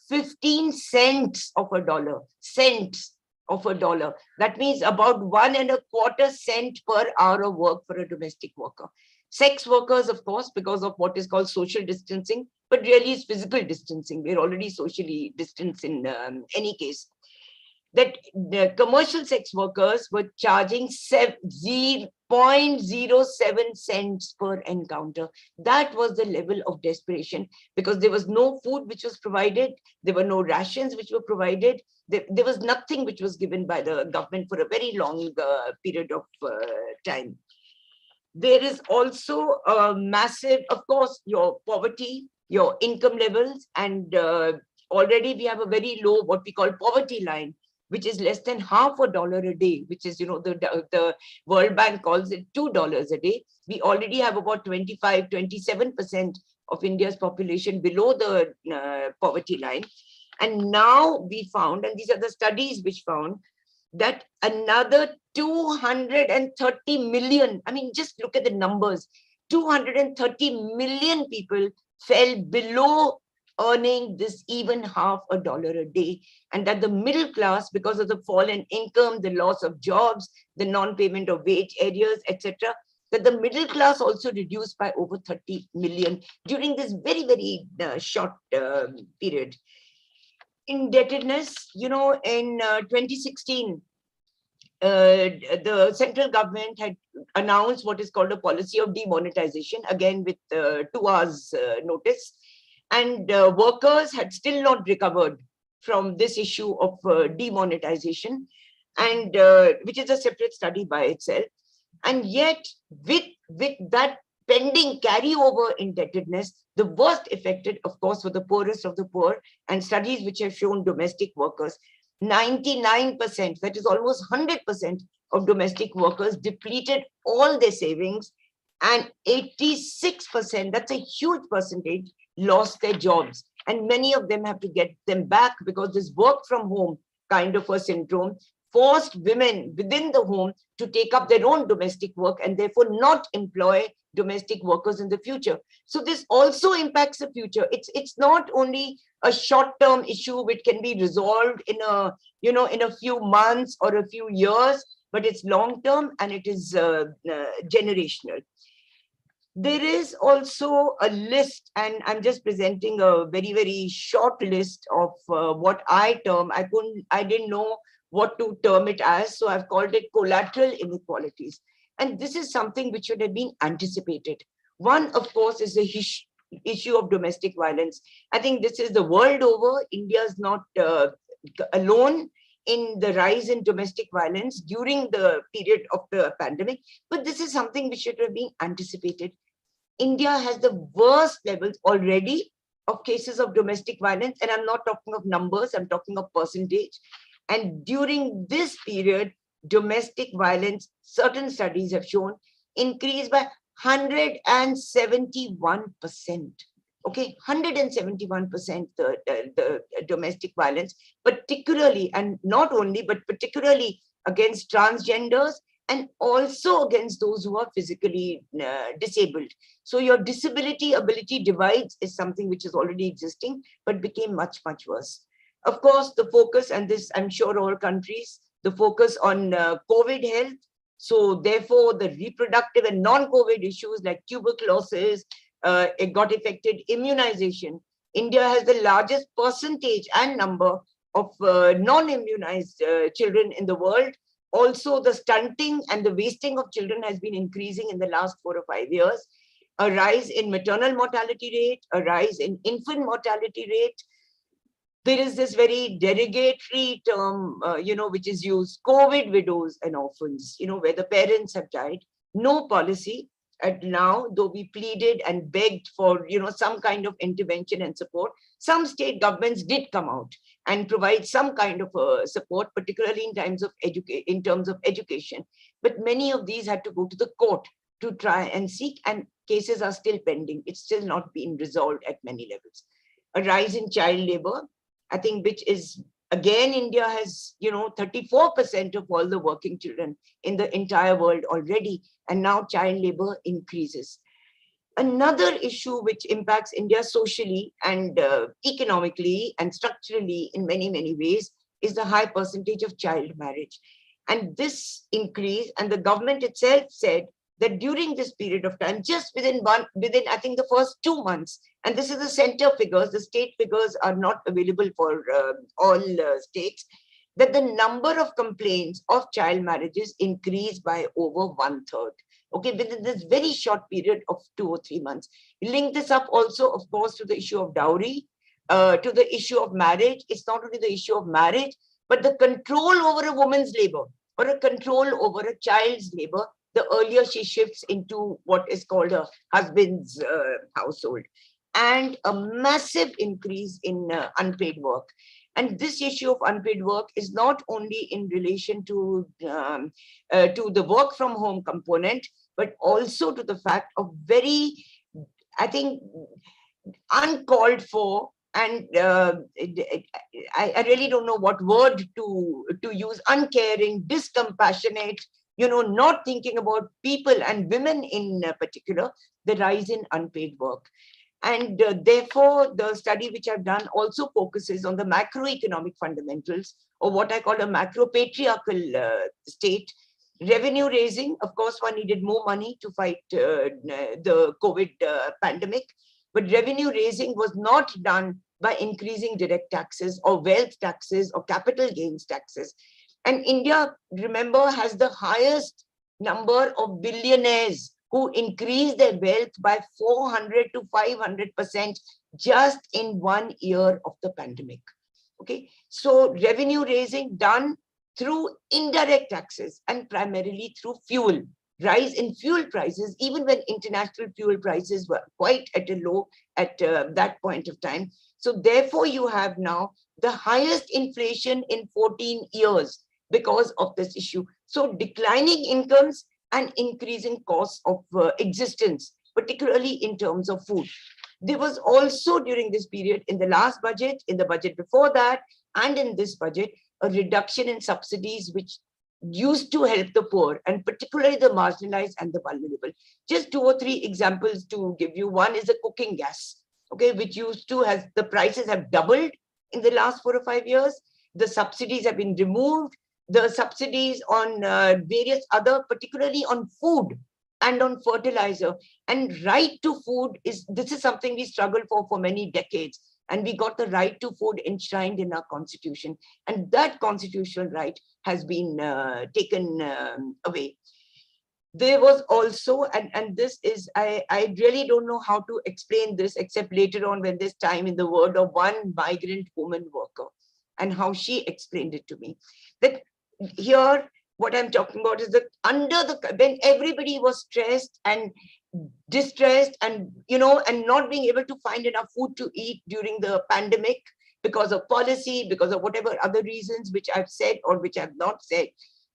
15 cents of a dollar. Cents of a dollar. That means about 1.25 cents per hour of work for a domestic worker. Sex workers, of course, because of what is called social distancing, but really it's physical distancing. We're already socially distanced in any case. That the commercial sex workers were charging 0.07 cents per encounter. That was the level of desperation, because there was no food which was provided. There were no rations which were provided. There was nothing which was given by the government for a very long period of time. There is also a massive, of course, your poverty, your income levels, and already we have a very low, what we call poverty line, which is less than $0.50 a day, which is, the World Bank calls it $2 a day. We already have about 27% of India's population below the poverty line. And now we found, and these are the studies which found, that another 230 million, I mean, just look at the numbers, 230 million people fell below earning this even $0.50 a day, and that the middle class, because of the fall in income, the loss of jobs, the non-payment of wage arrears, etc., that the middle class also reduced by over 30 million during this very, very short period. Indebtedness, in 2016, the central government had announced what is called a policy of demonetization, again with 2 hours notice. And workers had still not recovered from this issue of demonetization, and which is a separate study by itself. And yet, with that pending carryover indebtedness, the worst affected, of course, were the poorest of the poor, and studies which have shown domestic workers, 99%, that is almost 100% of domestic workers depleted all their savings, and 86%, that's a huge percentage, lost their jobs. And many of them have to get them back, because this work from home kind of a syndrome forced women within the home to take up their own domestic work and therefore not employ domestic workers in the future. So this also impacts the future. It's not only a short-term issue which can be resolved in a few months or a few years, but it's long-term, and it is generational. There is also a list, and I'm just presenting a very, very short list of what I term, I didn't know what to term it as, so I've called it collateral inequalities. And this is something which should have been anticipated. One, of course, is the issue of domestic violence. I think this is the world over. India is not alone in the rise in domestic violence during the period of the pandemic, but this is something which should have been anticipated. India has the worst levels already of cases of domestic violence, and I'm not talking of numbers, I'm talking of percentage. And during this period, domestic violence, certain studies have shown, increased by 171%. Okay, 171% the domestic violence, particularly, and not only, but particularly against transgenders, and also against those who are physically disabled. So your disability ability divides is something which is already existing, but became much, much worse. Of course, the focus, and this I'm sure all countries, the focus on COVID health. So therefore, the reproductive and non-COVID issues like tuberculosis, it got affected, immunization. India has the largest percentage and number of non-immunized children in the world. Also, the stunting and the wasting of children has been increasing in the last 4 or 5 years. A rise in maternal mortality rate, a rise in infant mortality rate. There is this very derogatory term, which is used, COVID widows and orphans, where the parents have died. No policy. And now, though we pleaded and begged for, some kind of intervention and support, some state governments did come out and provide some kind of support, particularly in terms of education. But many of these had to go to the court to try and seek, and cases are still pending. It's still not been resolved at many levels. A rise in child labor, I think, which is Again, India has, 34% of all the working children in the entire world already, and now child labor increases. Another issue which impacts India socially and economically and structurally in many, many ways is the high percentage of child marriage. And this increase, and the government itself said that during this period of time, just within I think the first 2 months, and this is the center figures, the state figures are not available for all states, that the number of complaints of child marriages increased by over 1/3. Okay, within this very short period of 2 or 3 months. Link this up also, of course, to the issue of dowry, to the issue of marriage. It's not only the issue of marriage, but the control over a woman's labor or a control over a child's labor, the earlier she shifts into what is called a husband's household. And a massive increase in unpaid work. And this issue of unpaid work is not only in relation to the work from home component, but also to the fact of very, I think, uncalled for, and I really don't know what word to use, uncaring, discompassionate, not thinking about people and women in particular, the rise in unpaid work. And therefore, the study which I've done also focuses on the macroeconomic fundamentals, or what I call a macro-patriarchal state. Revenue raising, of course, one needed more money to fight the COVID pandemic, but revenue raising was not done by increasing direct taxes or wealth taxes or capital gains taxes. And India, remember, has the highest number of billionaires who increased their wealth by 400 to 500% just in 1 year of the pandemic. Okay, so revenue raising done through indirect taxes and primarily through fuel. Rise in fuel prices, even when international fuel prices were quite at a low at that point of time. So therefore, you have now the highest inflation in 14 years because of this issue. So declining incomes and increasing costs of existence, particularly in terms of food. There was also during this period, in the last budget, in the budget before that, and in this budget, a reduction in subsidies which used to help the poor, and particularly the marginalized and the vulnerable. Just 2 or 3 examples to give you. One is the cooking gas, okay, which used to have, the prices have doubled in the last 4 or 5 years. The subsidies have been removed. The subsidies on various other, particularly on food and on fertilizer, and right to food this is something we struggled for many decades. And we got the right to food enshrined in our constitution. And that constitutional right has been taken away. There was also, and this is, I really don't know how to explain this except later on when there's time, in the word of one migrant woman worker and how she explained it to me. That here, what I'm talking about is that when everybody was stressed and distressed and, and not being able to find enough food to eat during the pandemic because of policy, because of whatever other reasons which I've said or which I've not said,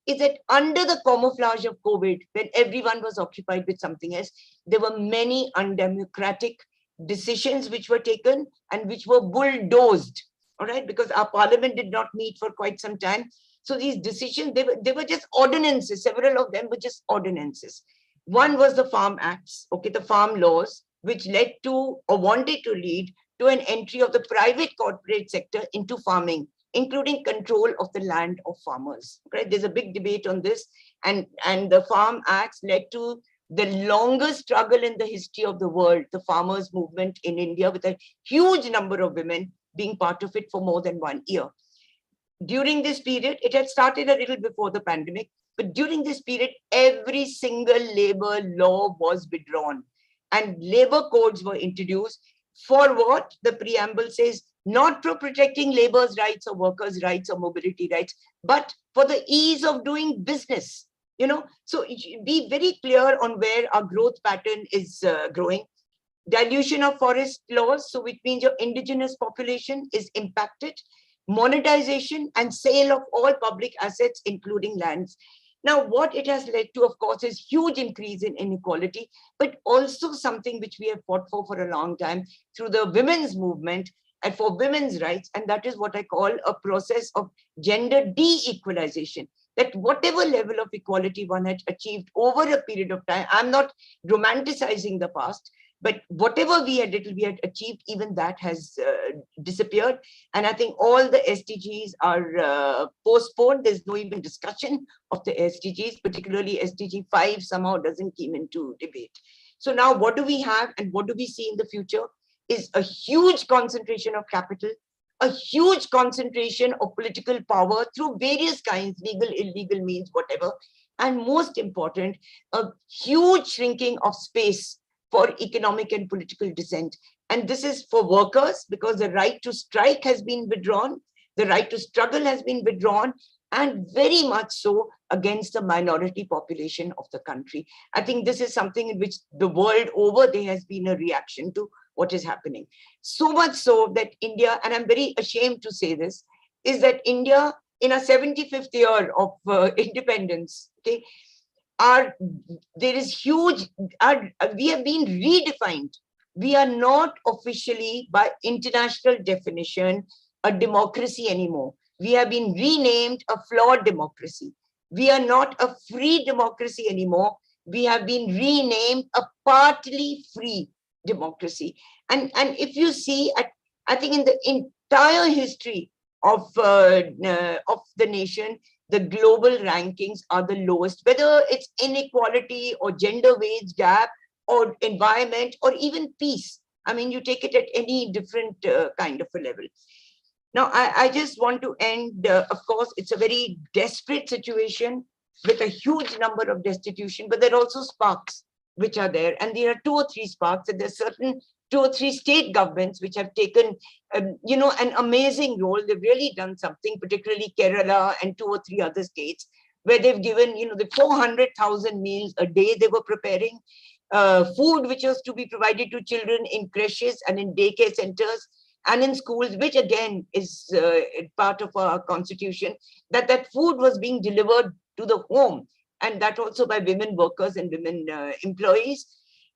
is that under the camouflage of COVID, when everyone was occupied with something else, there were many undemocratic decisions which were taken and which were bulldozed, all right, because our parliament did not meet for quite some time. So these decisions, they were just ordinances. Several of them were just ordinances. One was the Farm Acts, okay, the farm laws, which led to, or wanted to lead to, an entry of the private corporate sector into farming, including control of the land of farmers. Right? There's a big debate on this, and the Farm Acts led to the longest struggle in the history of the world, the farmers' movement in India, with a huge number of women being part of it for more than 1 year. During this period, it had started a little before the pandemic, but during this period, every single labor law was withdrawn and labor codes were introduced. For what? The preamble says, not for protecting labor's rights or workers' rights or mobility rights, but for the ease of doing business. So be very clear on where our growth pattern is growing. Dilution of forest laws, so which means your indigenous population is impacted. Monetization and sale of all public assets, including lands. Now, what it has led to, of course, is huge increase in inequality, but also something which we have fought for a long time through the women's movement, and for women's rights. And that is what I call a process of gender de-equalization, that whatever level of equality one had achieved over a period of time, I'm not romanticizing the past, but whatever we had achieved, even that has disappeared. And I think all the SDGs are postponed. There's no even discussion of the SDGs, particularly SDG 5 somehow doesn't come into debate. So now what do we have and what do we see in the future is a huge concentration of capital, a huge concentration of political power through various kinds, legal, illegal means, whatever. And most important, a huge shrinking of space for economic and political dissent. And this is for workers because the right to strike has been withdrawn, the right to struggle has been withdrawn, and very much so against the minority population of the country. I think this is something in which the world over there has been a reaction to what is happening. So much so that India, and I'm very ashamed to say this, is that India in our 75th year of independence, okay, there is huge, we have been redefined. We are not officially, by international definition, a democracy anymore. We have been renamed a flawed democracy. We are not a free democracy anymore. We have been renamed a partly free democracy. And if you see, I think in the entire history of the nation, the global rankings are the lowest, whether it's inequality or gender wage gap or environment or even peace. I mean, you take it at any different kind of a level. Now, I just want to end, of course, it's a very desperate situation with a huge number of destitution, but there are also sparks which are there. And there are 2 or 3 sparks, and there's certain 2 or 3 state governments which have taken, you know, an amazing role. They've really done something, particularly Kerala and 2 or 3 other states, where they've given, you know, the 400,000 meals a day they were preparing, food which was to be provided to children in creches and in daycare centers and in schools, which again is part of our constitution, that food was being delivered to the home, and that also by women workers and women employees.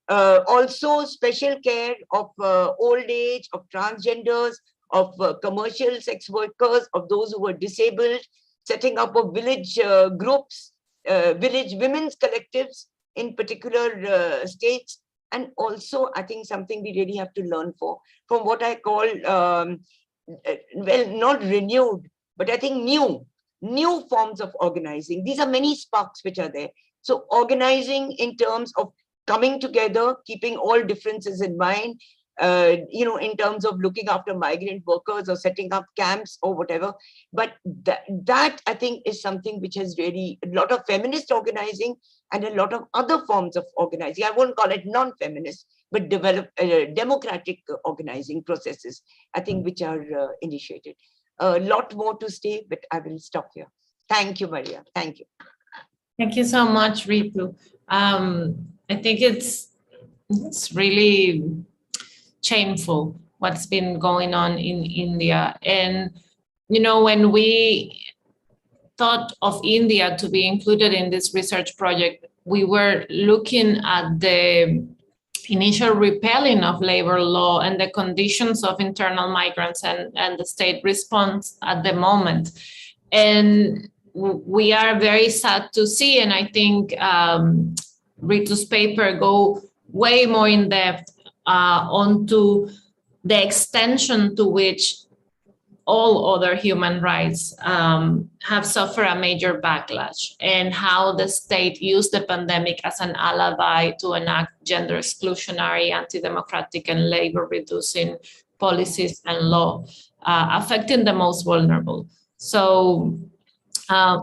Also special care of old age, of transgenders, of commercial sex workers, of those who were disabled, setting up of village groups, village women's collectives in particular states. And also, I think something we really have to learn from what I call, well, not renewed, but I think new forms of organizing. These are many sparks which are there. So organizing in terms of coming together, keeping all differences in mind, you know, in terms of looking after migrant workers or setting up camps or whatever. But that I think is something which has really a lot of feminist organizing and a lot of other forms of organizing. I won't call it non-feminist, but democratic organizing processes, I think, which are initiated. A lot more to say, but I will stop here. Thank you, Maria. Thank you. Thank you so much, Ritu. I think it's really shameful what's been going on in India. And, you know, when we thought of India to be included in this research project, we were looking at the initial repealing of labor law and the conditions of internal migrants and the state response at the moment. And we are very sad to see, and I think Ritu's paper go way more in depth onto the extension to which all other human rights have suffered a major backlash, and how the state used the pandemic as an alibi to enact gender exclusionary, anti-democratic, and labor-reducing policies and law affecting the most vulnerable. So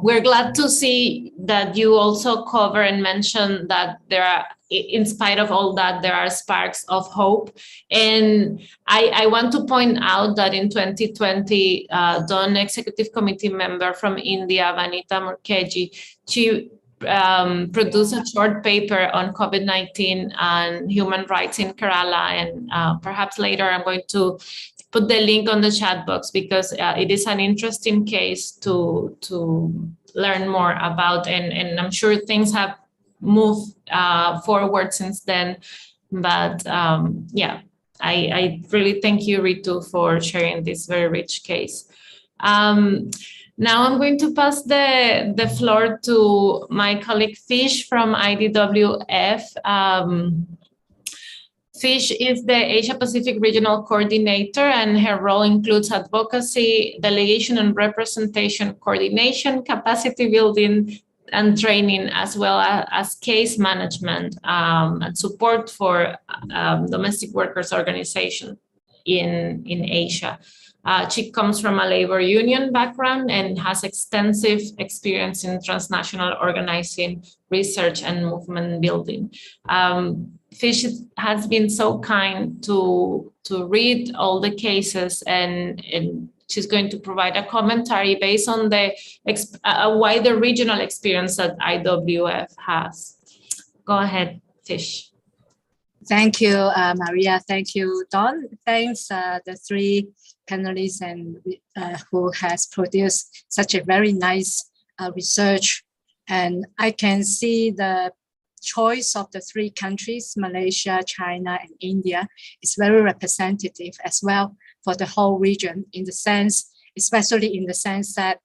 we're glad to see that you also cover and mention that there are, in spite of all that, there are sparks of hope. And I want to point out that in 2020, DAWN Executive Committee member from India, Vanita Mukherjee, she produced a short paper on COVID-19 and human rights in Kerala. And perhaps later I'm going to put the link on the chat box, because it is an interesting case to learn more about. And I'm sure things have moved forward since then. But yeah, I really thank you, Ritu, for sharing this very rich case. Now I'm going to pass the floor to my colleague Fish from IDWF. Fish is the Asia Pacific Regional Coordinator, and her role includes advocacy, delegation and representation, coordination, capacity building, and training, as well as case management and support for domestic workers organization in Asia. She comes from a labor union background and has extensive experience in transnational organizing, research, and movement building. Fish has been so kind to read all the cases, and she's going to provide a commentary based on the wider regional experience that IWF has. Go ahead, Fish. Thank you, Maria. Thank you, Don. Thanks, the three panelists and who has produced such a very nice research. And I can see the choice of the three countries, Malaysia, China, and India, is very representative as well for the whole region, in the sense, especially in the sense that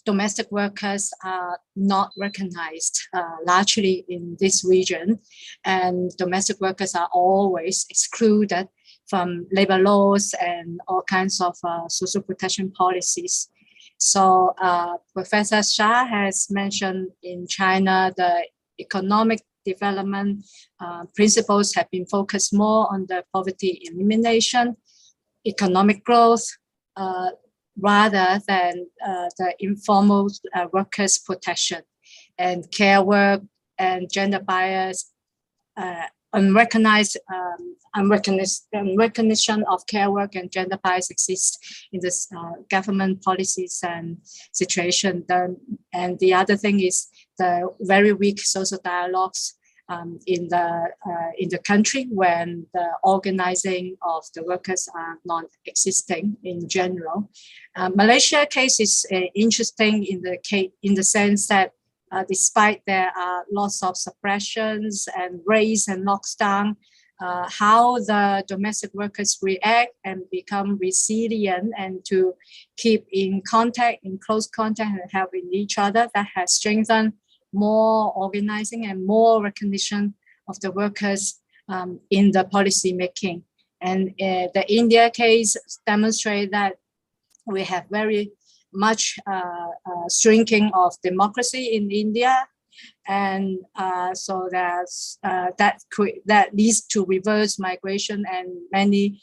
domestic workers are not recognized largely in this region, and domestic workers are always excluded from labor laws and all kinds of social protection policies. So Professor Shah has mentioned in China, the economic development principles have been focused more on the poverty elimination, economic growth, rather than the informal workers' protection, and care work and gender bias, unrecognized recognition of care work and gender bias exists in this government policies and situation. And the other thing is the very weak social dialogues in the country, when the organizing of the workers are non-existing in general. Malaysia case is interesting in the sense that despite there are lots of suppressions and raids and lockdown, how the domestic workers react and become resilient and to keep in close contact and helping each other, that has strengthened more organizing and more recognition of the workers in the policy making. And the India case demonstrates that we have very much shrinking of democracy in India, and so that leads to reverse migration and many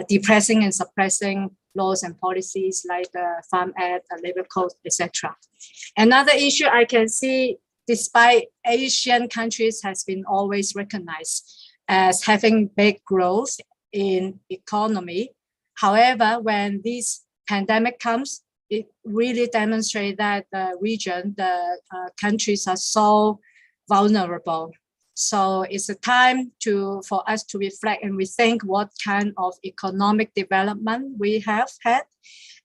depressing and suppressing laws and policies like the Farm Act, the Labor Code, etc. Another issue I can see, despite Asian countries has been always recognized as having big growth in economy. However, when this pandemic comes, it really demonstrates that the region, the countries are so vulnerable. So it's a time for us to reflect and rethink what kind of economic development we have had,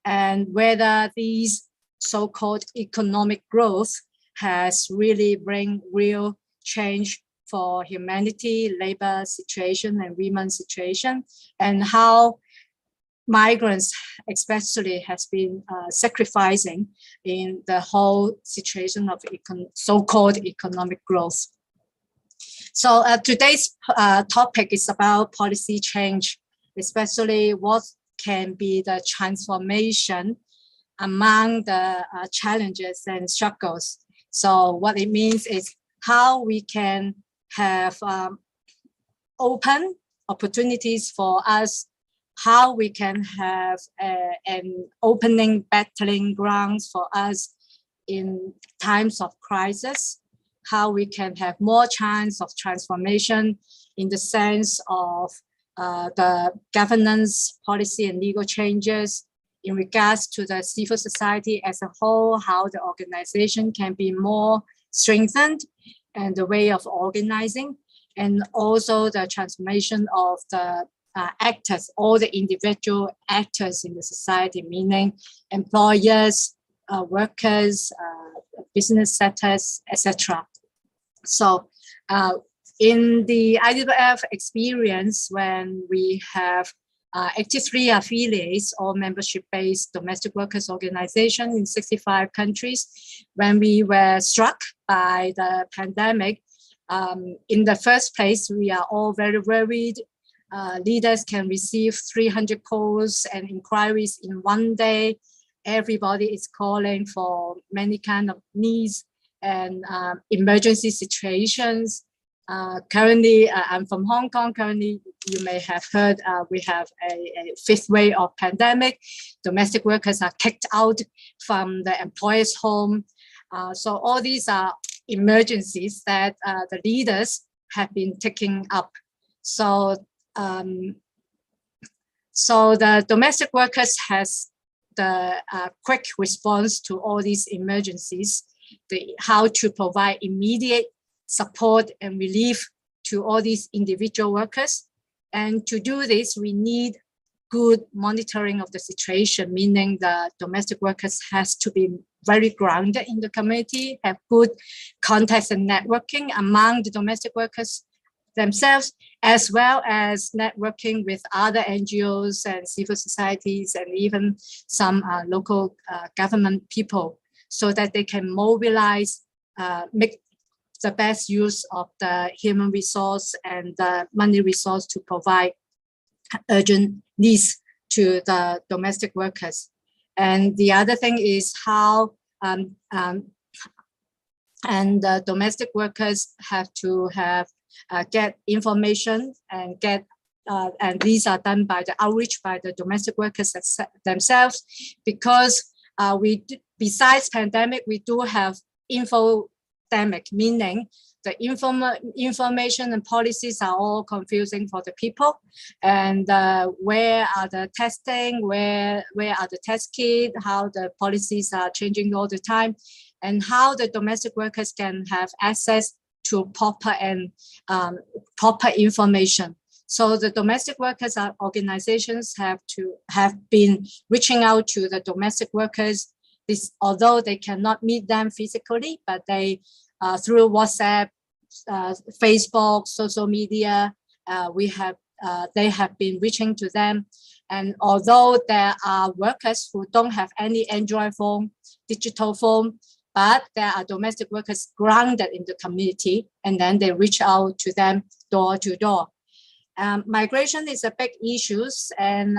and whether these so-called economic growth has really bring real change for humanity, labor situation, and women's situation, and how migrants especially has been sacrificing in the whole situation of so-called economic growth. So today's topic is about policy change, especially what can be the transformation among the challenges and struggles. So what it means is how we can have open opportunities for us, how we can have an opening battling grounds for us in times of crisis, how we can have more chance of transformation in the sense of the governance, policy, and legal changes in regards to the civil society as a whole, how the organization can be more strengthened and the way of organizing, and also the transformation of the actors, all the individual actors in the society, meaning employers, workers, business sectors, etc. So In the IWF experience, when we have 83 affiliates or membership-based domestic workers organization in 65 countries, when we were struck by the pandemic, in the first place, we are all very worried. Leaders can receive 300 calls and inquiries in one day. Everybody is calling for many kind of needs and emergency situations. Currently, I'm from Hong Kong. Currently, you may have heard we have a fifth wave of pandemic. Domestic workers are kicked out from the employer's home. So all these are emergencies that the leaders have been taking up. So, so the domestic workers has the quick response to all these emergencies, how to provide immediate support and relief to all these individual workers. And to do this, we need good monitoring of the situation, meaning the domestic workers has to be very grounded in the community, have good contacts and networking among the domestic workers themselves, as well as networking with other NGOs and civil societies and even some local government people, so that they can mobilize, make the best use of the human resource and the money resource to provide urgent needs to the domestic workers. And the other thing is how and the domestic workers have to have get information and get and these are done by the outreach by the domestic workers themselves, because besides pandemic, we do have infodemic, meaning the information and policies are all confusing for the people. And where are the testing, where are the test kits, how the policies are changing all the time, and how the domestic workers can have access to proper and proper information. So the domestic workers organizations have been reaching out to the domestic workers, although they cannot meet them physically, but they through WhatsApp, Facebook, social media, they have been reaching to them. And although there are workers who don't have any Android phone, digital phone, but there are domestic workers grounded in the community, and then they reach out to them door to door. Migration is a big issue, and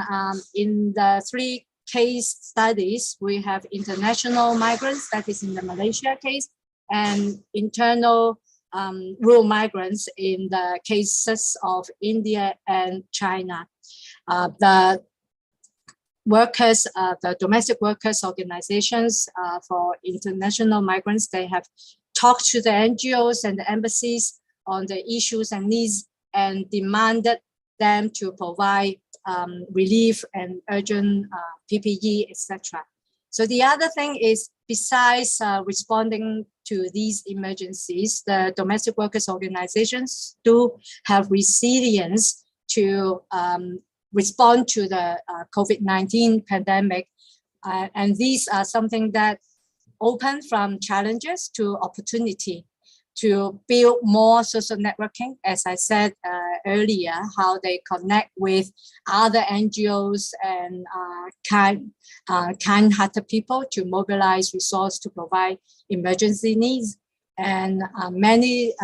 in the 3 case studies, we have international migrants, that is in the Malaysia case, and internal rural migrants in the cases of India and China. The workers, the domestic workers organizations for international migrants, they have talked to the NGOs and the embassies on the issues and needs and demanded them to provide relief and urgent PPE, etc. So the other thing is, besides responding to these emergencies, the domestic workers organizations do have resilience to respond to the COVID-19 pandemic. And these are something that open from challenges to opportunity to build more social networking, as I said earlier, how they connect with other NGOs and kind-hearted people to mobilize resources to provide emergency needs. And many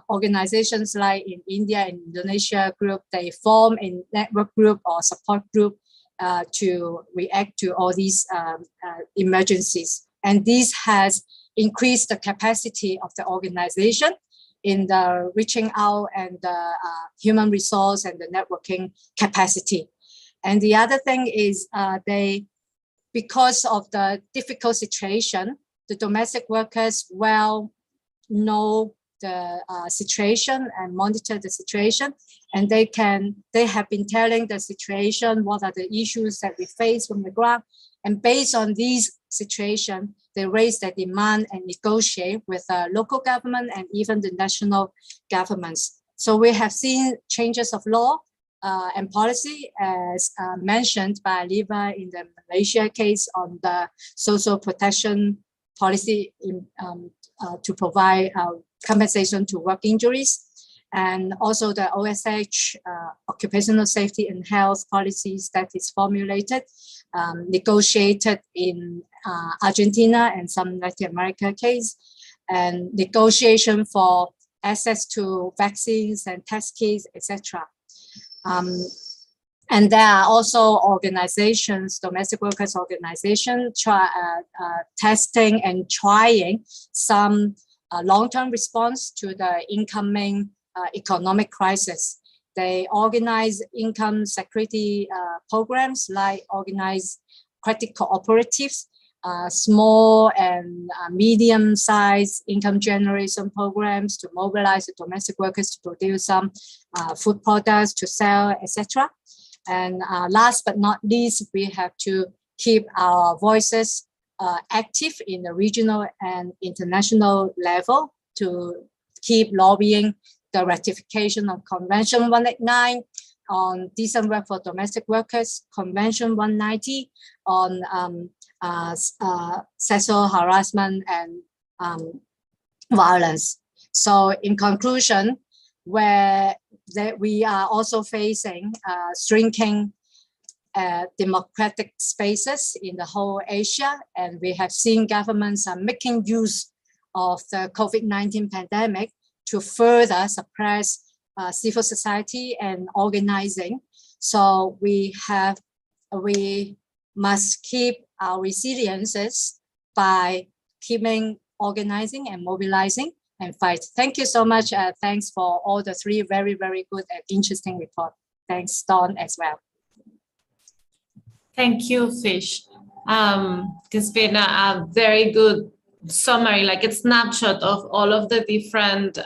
organizations like in India and Indonesia group, they form a network group or support group to react to all these emergencies. And this has increased the capacity of the organization in the reaching out and the human resource and the networking capacity. And the other thing is because of the difficult situation, the domestic workers well know the situation and monitor the situation, and they have been telling the situation, what are the issues that we face from the ground, and based on these situations, they raise their demand and negotiate with local government and even the national governments. So we have seen changes of law and policy, as mentioned by Liva in the Malaysia case on the social protection policy to provide compensation to work injuries. And also the OSH, occupational safety and health policies that is formulated, negotiated in Argentina and some Latin America case, and negotiation for access to vaccines and test kits, etc. And there are also organizations, domestic workers organizations, testing and trying some long-term response to the incoming economic crisis. They organize income security programs, like organize credit cooperatives, small and medium-sized income generation programs to mobilize the domestic workers to produce some food products to sell, etc. And last but not least, we have to keep our voices active in the regional and international level to keep lobbying the ratification of Convention 189 on decent work for domestic workers, Convention 190 on sexual harassment and violence. So in conclusion, where we are also facing shrinking democratic spaces in the whole Asia, and we have seen governments are making use of the COVID-19 pandemic to further suppress civil society and organizing. So we must keep our resiliences by keeping organizing and mobilizing and fight. Thank you so much. Thanks for all the three very, very good and interesting reports. Thanks, Dawn, as well. Thank you, Fish. It's been a very good summary, like a snapshot of all of the different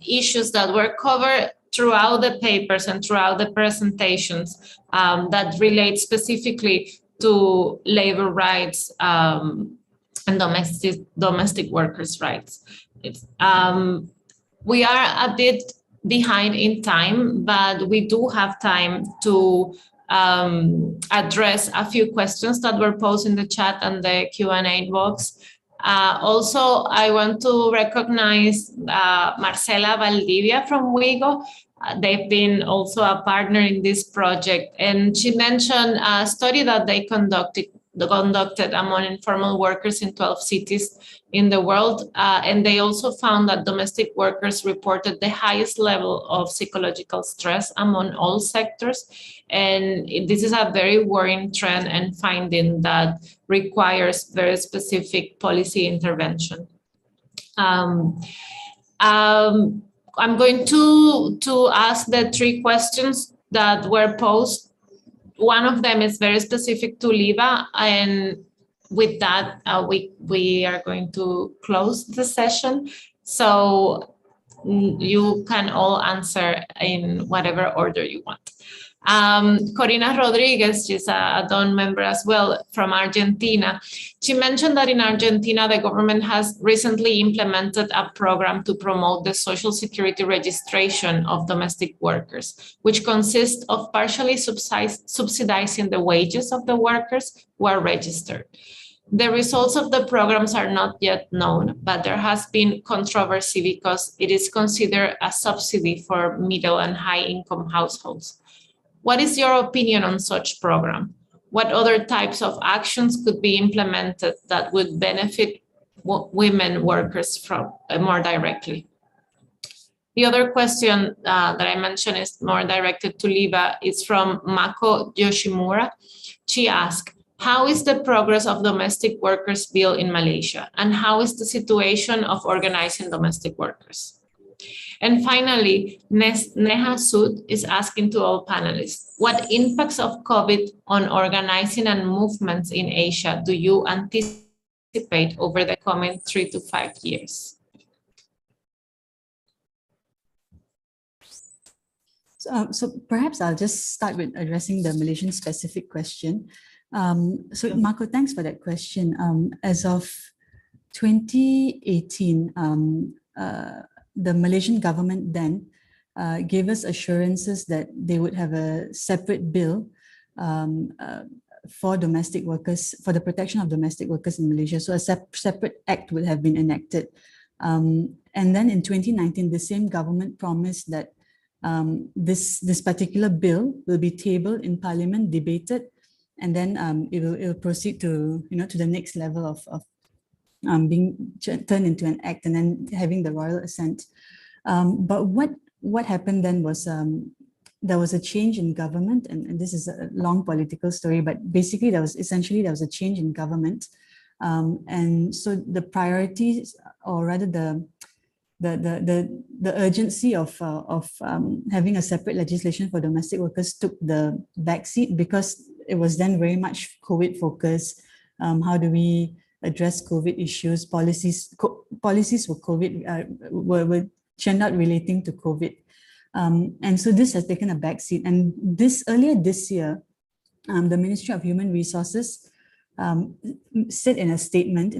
issues that were covered throughout the papers and throughout the presentations that relate specifically to labor rights and domestic workers' rights. We are a bit behind in time, but we do have time to address a few questions that were posed in the chat and the Q&A box. Also, I want to recognize Marcela Valdivia from WIGO. They've been also a partner in this project, and she mentioned a study that they conducted among informal workers in 12 cities in the world, and they also found that domestic workers reported the highest level of psychological stress among all sectors, and this is a very worrying trend and finding that requires very specific policy intervention. I'm going to ask the three questions that were posed. One of them is very specific to LIVA, and with that, we are going to close the session. So you can all answer in whatever order you want. Corina Rodriguez, she's a DON member as well from Argentina. She mentioned that in Argentina, the government has recently implemented a program to promote the social security registration of domestic workers, which consists of partially subsidizing the wages of the workers who are registered. The results of the programs are not yet known, but there has been controversy because it is considered a subsidy for middle and high income households. What is your opinion on such program? What other types of actions could be implemented that would benefit women workers from more directly? The other question that I mentioned is more directed to LIVA. It's from Mako Yoshimura. She asked, how is the progress of domestic workers bill in Malaysia? And how is the situation of organizing domestic workers? And finally, Neha Sood is asking to all panelists, what impacts of COVID on organizing and movements in Asia do you anticipate over the coming 3 to 5 years? So perhaps I'll just start with addressing the Malaysian specific question. So Marco, thanks for that question. As of 2018, the Malaysian government then gave us assurances that they would have a separate bill for domestic workers, for the protection of domestic workers in Malaysia. So a separate act would have been enacted And then in 2019, the same government promised that this particular bill will be tabled in Parliament, debated, and then it will proceed to to the next level of being turned into an act and then having the royal assent. But what happened then was there was a change in government, and this is a long political story, but basically there was a change in government, and so the priorities, or rather the urgency of having a separate legislation for domestic workers took the backseat, because it was then very much COVID focused. How do we address COVID issues? Policies were COVID were turned out relating to COVID, and so this has taken a backseat. And earlier this year, the Ministry of Human Resources said in a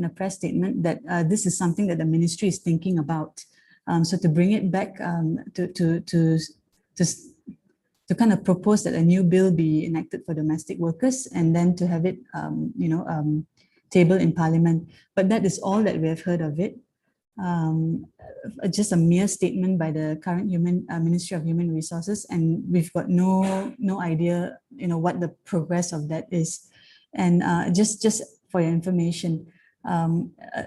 press statement, that this is something that the ministry is thinking about. So to bring it back to kind of propose that a new bill be enacted for domestic workers, and then to have it tabled in Parliament. But that is all that we have heard of it. Just a mere statement by the current Ministry of Human Resources, and we've got no idea what the progress of that is. And just for your information,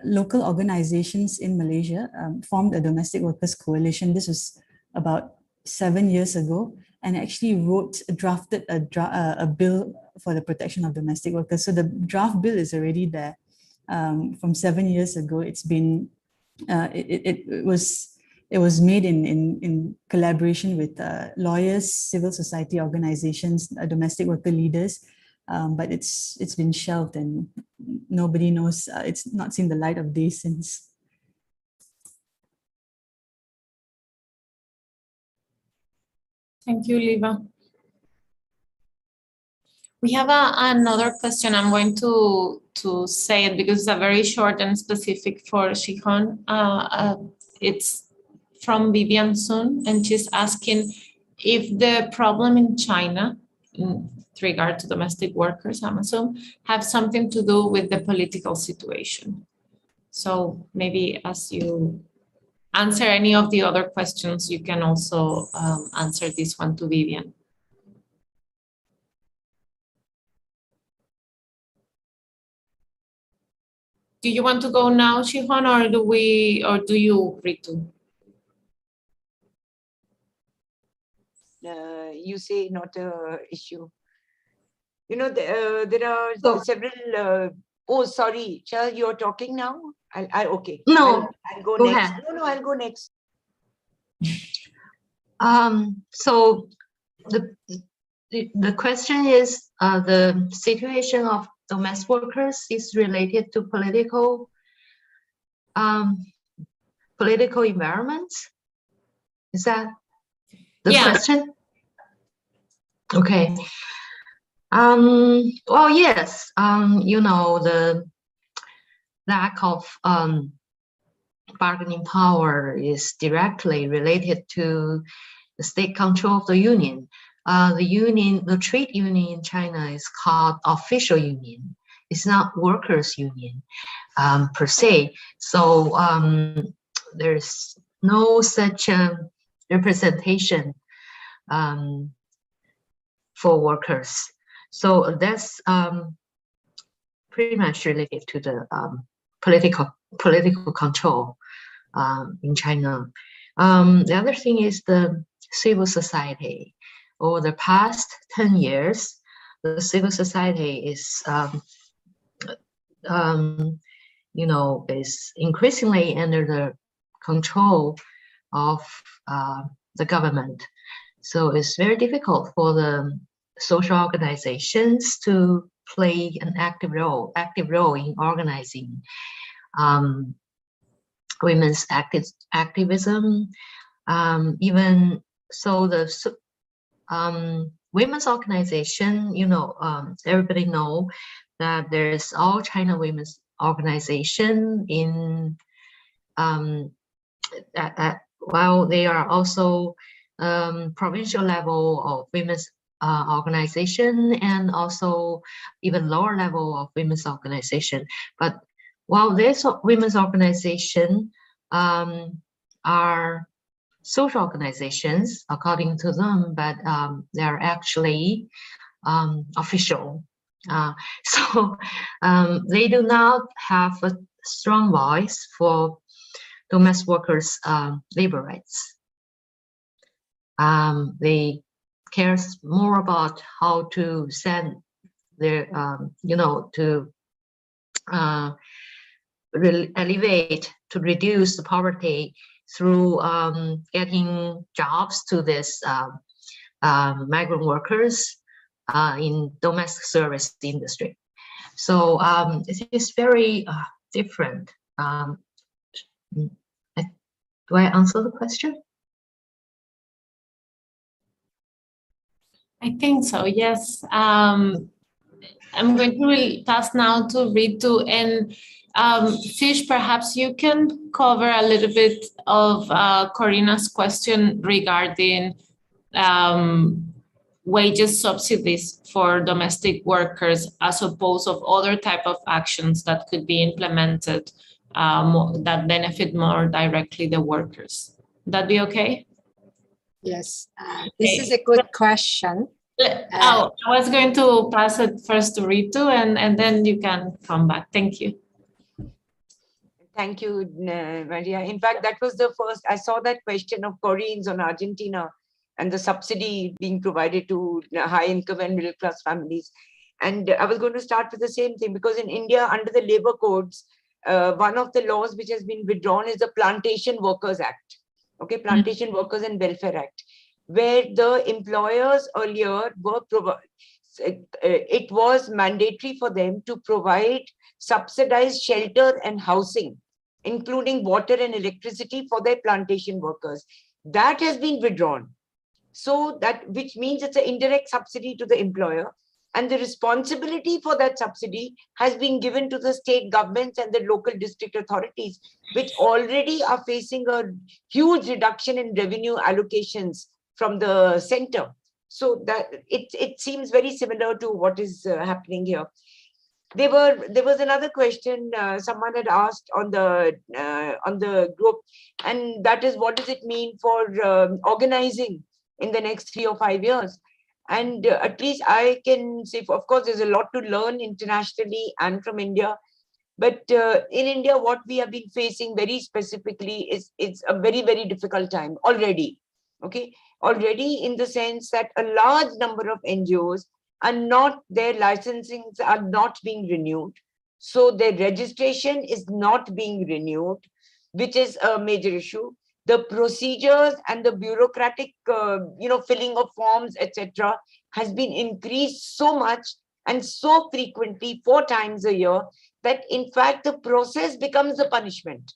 local organizations in Malaysia formed a domestic workers coalition. This was about 7 years ago, and actually drafted a bill for the protection of domestic workers. So the draft bill is already there from 7 years ago. It's been it was made in collaboration with lawyers, civil society organizations, domestic worker leaders, but it's been shelved, and nobody knows. It's not seen the light of day since. Thank you, Liva. We have another question. I'm going to say it because it's a very short and specific for Shihon. It's from Vivian Sun, and she's asking if the problem in China, with regard to domestic workers, I'm assuming, have something to do with the political situation. So maybe as you answer any of the other questions, you can also answer this one to Vivian. Do you want to go now, Shihon, or do you agree to? You say not a issue. There are several. Oh, sorry, Chal, you're talking now. Okay. No, I'll go go next. ahead. No, I'll go next. So the question is, the situation of domestic workers is related to political environment. Is that the question? Okay. Well, yes. The lack of bargaining power is directly related to the state control of the union. The trade union in China is called official union. It's not workers' union per se. So there's no such representation for workers. So that's pretty much related to the political control in China. The other thing is the civil society. Over the past 10 years, the civil society is increasingly under the control of the government. So it's very difficult for the social organizations to play an active role in organizing women's activism. Even so, the women's organization, everybody know that there's All China Women's Organization in while they are also provincial level of women's organization, and also even lower level of women's organization. But while there's a women's organization, are social organizations, according to them, but they're actually official. So they do not have a strong voice for domestic workers' labor rights. They care more about how to send their, to alleviate, to reduce the poverty through getting jobs to this migrant workers in domestic service industry. So it is very different. Do I answer the question? I think so, yes. I'm going to pass now to Ritu, and Fish, perhaps you can cover a little bit of Corina's question regarding wages subsidies for domestic workers as opposed of other type of actions that could be implemented that benefit more directly the workers. Would that be okay? Yes, this is a good question. I was going to pass it first to Ritu, and then you can come back. Thank you. Thank you, Maria. In fact, that was the first, I saw that question of Corinne's on Argentina and the subsidy being provided to high income and middle class families. And I was going to start with the same thing, because in India, under the labor codes, one of the laws which has been withdrawn is the Plantation Workers Act. Okay, Plantation Workers and Welfare Act, where the employers earlier were it was mandatory for them to provide subsidized shelter and housing, including water and electricity for their plantation workers. That has been withdrawn. So that, which means it's an indirect subsidy to the employer, and the responsibility for that subsidy has been given to the state governments and the local district authorities, which already are facing a huge reduction in revenue allocations from the center. So that it seems very similar to what is happening here. There was another question someone had asked on the group, and that is, what does it mean for organizing in the next 3 or 5 years? And at least I can say, of course, there's a lot to learn internationally and from India. But in India, what we have been facing very specifically is it's a very, very difficult time already. Okay, already, in the sense that a large number of NGOs are not, their licensings are not being renewed. So their registration is not being renewed, which is a major issue. The procedures and the bureaucratic, filling of forms, etc., has been increased so much and so frequently, 4 times a year, that in fact the process becomes a punishment.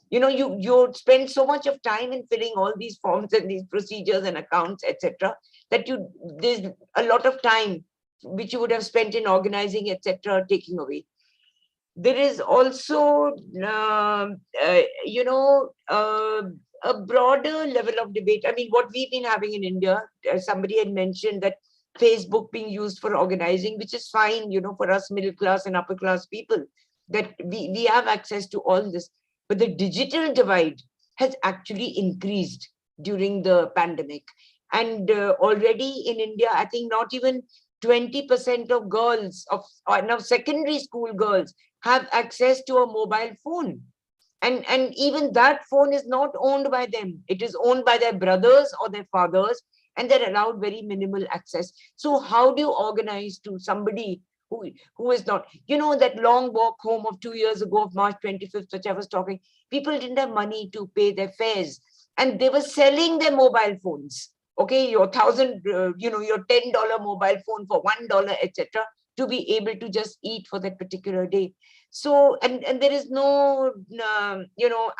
You spend so much of time in filling all these forms and these procedures and accounts, etc., that there's a lot of time which you would have spent in organizing, etc., taking away. There is also, a broader level of debate. I mean, what we've been having in India, somebody had mentioned that Facebook being used for organizing, which is fine, for us middle class and upper class people, that we have access to all this. But the digital divide has actually increased during the pandemic. And already in India, I think not even 20% of girls, now secondary school girls, have access to a mobile phone. And even that phone is not owned by them. It is owned by their brothers or their fathers, and they're allowed very minimal access. So how do you organize to somebody who is not, that long walk home of 2 years ago, of March 25th, which I was talking, people didn't have money to pay their fares, and they were selling their mobile phones. Okay, your your $10 mobile phone for $1, etc., to be able to just eat for that particular day. So, and there is no,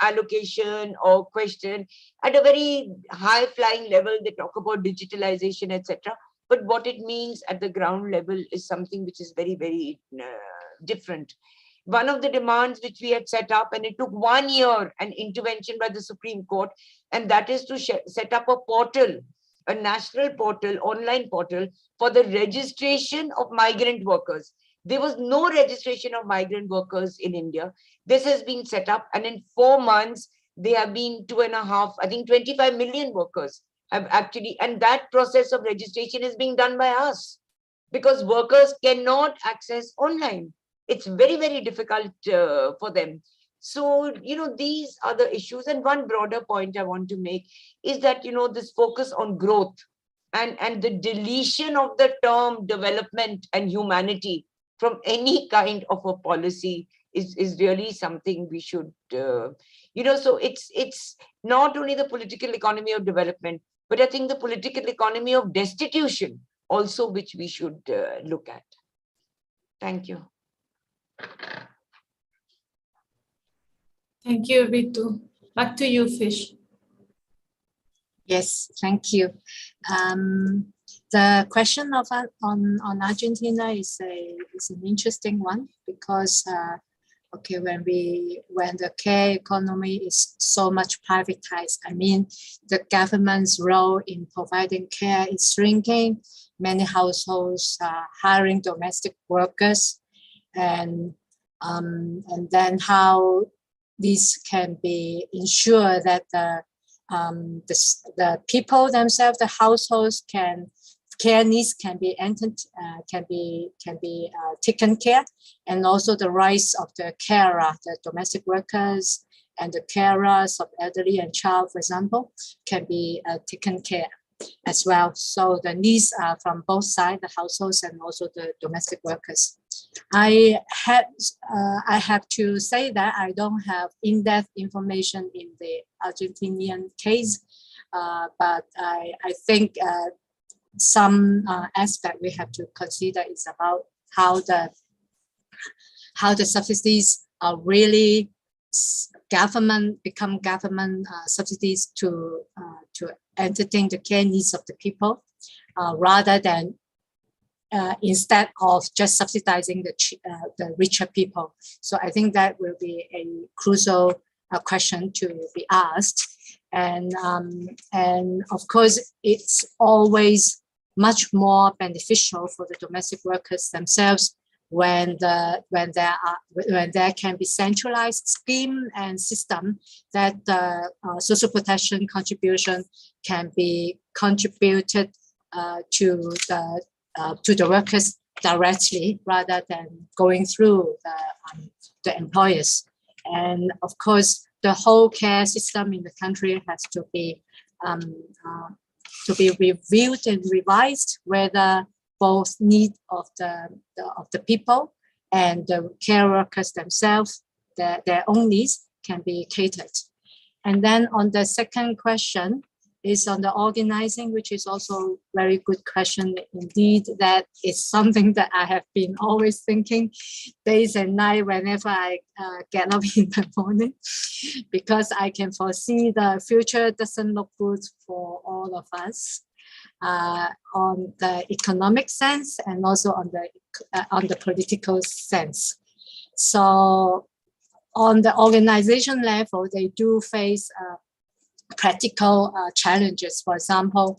allocation or question. At a very high flying level, they talk about digitalization, etc. But what it means at the ground level is something which is very, very different. One of the demands which we had set up, and it took 1 year, an intervention by the Supreme Court, and that is to set up a portal, a national portal, online portal, for the registration of migrant workers. There was no registration of migrant workers in India. This has been set up, and in 4 months, There have been 2.5, I think 25 million workers have actually, and that process of registration is being done by us because workers cannot access online. It's very, very difficult for them. So, these are the issues. And one broader point I want to make is that, this focus on growth and the deletion of the term development and humanity from any kind of a policy is really something we should, so it's not only the political economy of development, but I think the political economy of destitution also, which we should look at. Thank you. Thank you, Ritu. Back to you, Fish. Yes, thank you. The question on Argentina is an interesting one because when the care economy is so much privatized, I mean the government's role in providing care is shrinking. Many households are hiring domestic workers, and then how this can be ensure that the people themselves, the households care needs can be taken care, and also the rights of the carer, the domestic workers and the carers of elderly and child, for example, can be taken care as well. So the needs are from both sides, the households and also the domestic workers. I have to say that I don't have in-depth information in the Argentinian case, but I think some aspect we have to consider is about how the subsidies are really government subsidies to entertain the care needs of the people, rather than instead of just subsidizing the richer people. So I think that will be a crucial question to be asked. And of course, it's always much more beneficial for the domestic workers themselves when there can be centralized scheme and system that the social protection contribution can be contributed to the workers directly rather than going through the employers. And of course, the whole care system in the country has to be reviewed and revised, whether both need of the people and the care workers themselves, their own needs can be catered. And then on the second question is on the organizing, which is also very good question indeed. That is something that I have been always thinking days and night whenever I get up in the morning, because I can foresee the future doesn't look good for all of us. On the economic sense and also on the political sense. So on the organization level, they do face practical challenges. For example,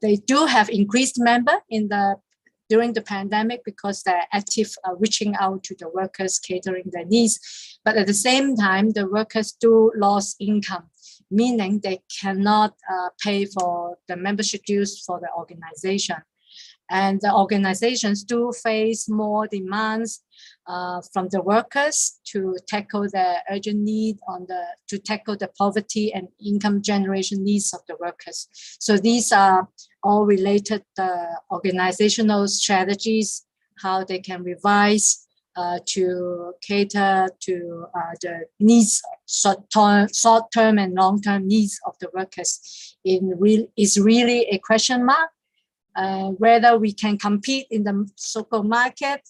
they do have increased member during the pandemic because they're active reaching out to the workers, catering their needs. But at the same time, the workers do lose income, meaning they cannot pay for the membership dues for the organization. And the organizations do face more demands from the workers to tackle the urgent need to tackle the poverty and income generation needs of the workers. So these are all related organizational strategies, how they can revise to cater to the needs, short-term and long-term needs of the workers is really a question mark. Whether we can compete in the so-called market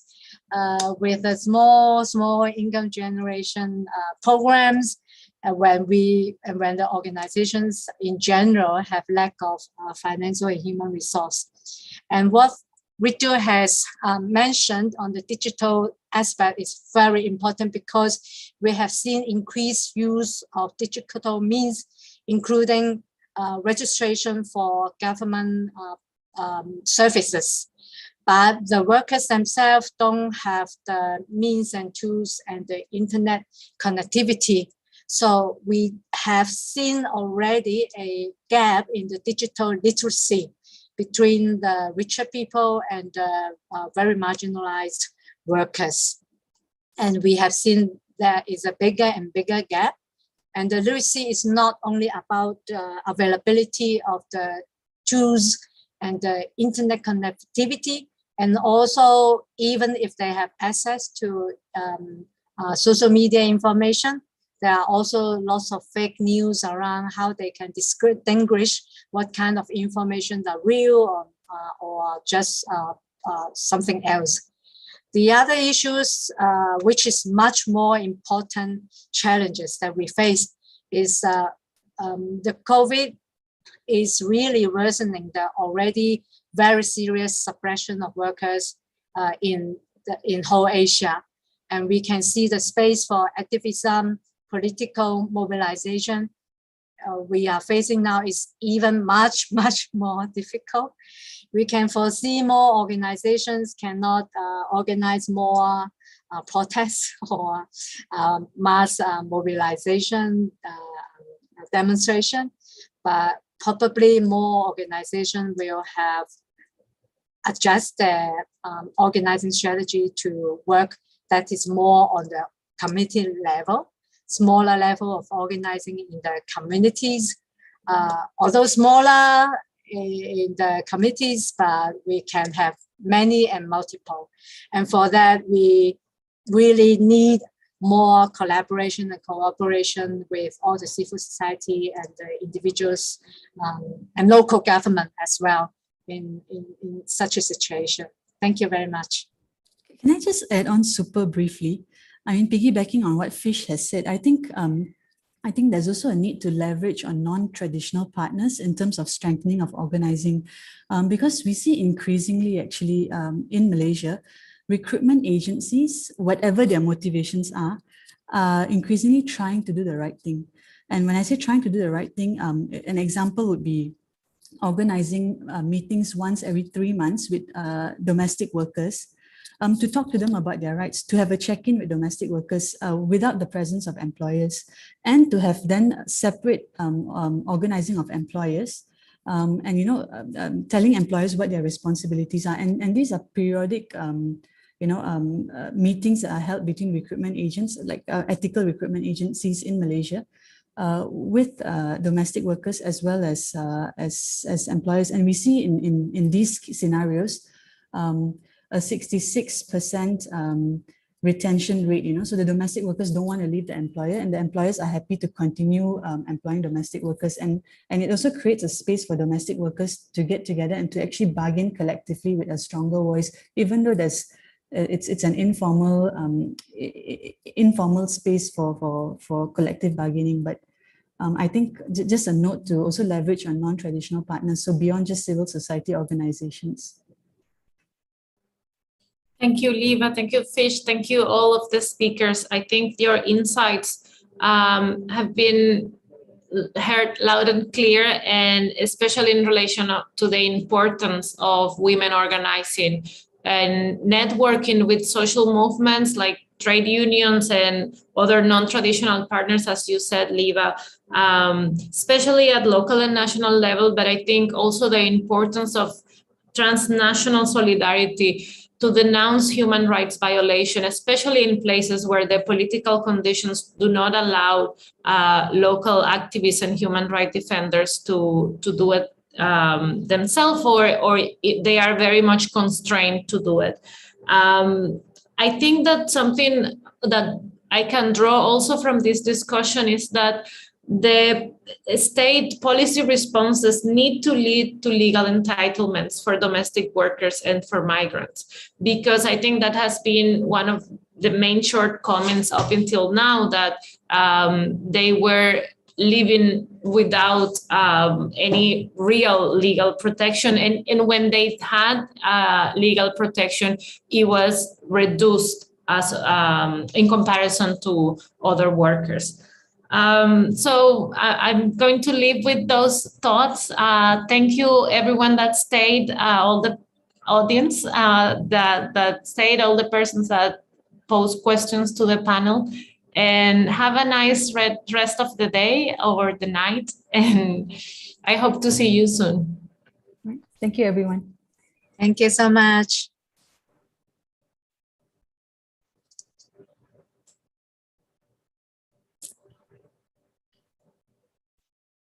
with the small income generation programs, when the organizations in general have lack of financial and human resource. And what Ritu has mentioned on the digital aspect is very important, because we have seen increased use of digital means, including registration for government services. but the workers themselves don't have the means and tools and the internet connectivity. So we have seen already a gap in the digital literacy between the richer people and the very marginalized workers. And we have seen there is a bigger and bigger gap. And the literacy is not only about availability of the tools and the internet connectivity, and also even if they have access to social media information, there are also lots of fake news around how they can distinguish what kind of information are real or just something else. The other issues, which is much more important challenges that we face, is the COVID is really worsening the already very serious suppression of workers in whole Asia. And we can see the space for activism, political mobilization we are facing now is even much more difficult. We can foresee more organizations cannot organize more protests or mass mobilization demonstration, but probably more organizations will have adjust their organizing strategy to work that is more on the community level, smaller level of organizing in the communities. Although smaller in the communities, but we can have many and multiple. And for that, we really need more collaboration and cooperation with all the civil society and the individuals and local government as well in such a situation. Thank you very much. Can I just add on super briefly? I mean, piggybacking on what Fish has said, I think there's also a need to leverage on non-traditional partners in terms of strengthening of organizing, because we see increasingly actually in Malaysia, recruitment agencies, whatever their motivations are increasingly trying to do the right thing. And when I say trying to do the right thing, an example would be organizing meetings once every 3 months with domestic workers to talk to them about their rights, to have a check-in with domestic workers without the presence of employers, and to have then separate organizing of employers and, you know, telling employers what their responsibilities are. And these are periodic meetings that are held between recruitment agents, like ethical recruitment agencies in Malaysia, with domestic workers as well as employers. And we see in these scenarios a 66% retention rate, you know, so the domestic workers don't want to leave the employer, and the employers are happy to continue employing domestic workers. And it also creates a space for domestic workers to get together and to actually bargain collectively with a stronger voice, even though there's it's an informal space for collective bargaining. But I think just a note to also leverage on non-traditional partners, so beyond just civil society organizations. Thank you, Liva. Thank you, Fish. Thank you, all of the speakers. I think your insights have been heard loud and clear, and especially in relation to the importance of women organizing and networking with social movements like trade unions and other non-traditional partners, as you said, Liva, especially at local and national level. But I think also the importance of transnational solidarity to denounce human rights violation, especially in places where the political conditions do not allow local activists and human rights defenders to do it themselves, or they are very much constrained to do it. I think that something that I can draw also from this discussion is that the state policy responses need to lead to legal entitlements for domestic workers and for migrants, because I think that has been one of the main shortcomings up until now, that they were living without any real legal protection. And when they had legal protection, it was reduced as in comparison to other workers. So I'm going to leave with those thoughts. Thank you, everyone that stayed, all the audience that stayed, all the persons that posed questions to the panel. And have a nice rest of the day or the night. And I hope to see you soon. Thank you, everyone. Thank you so much.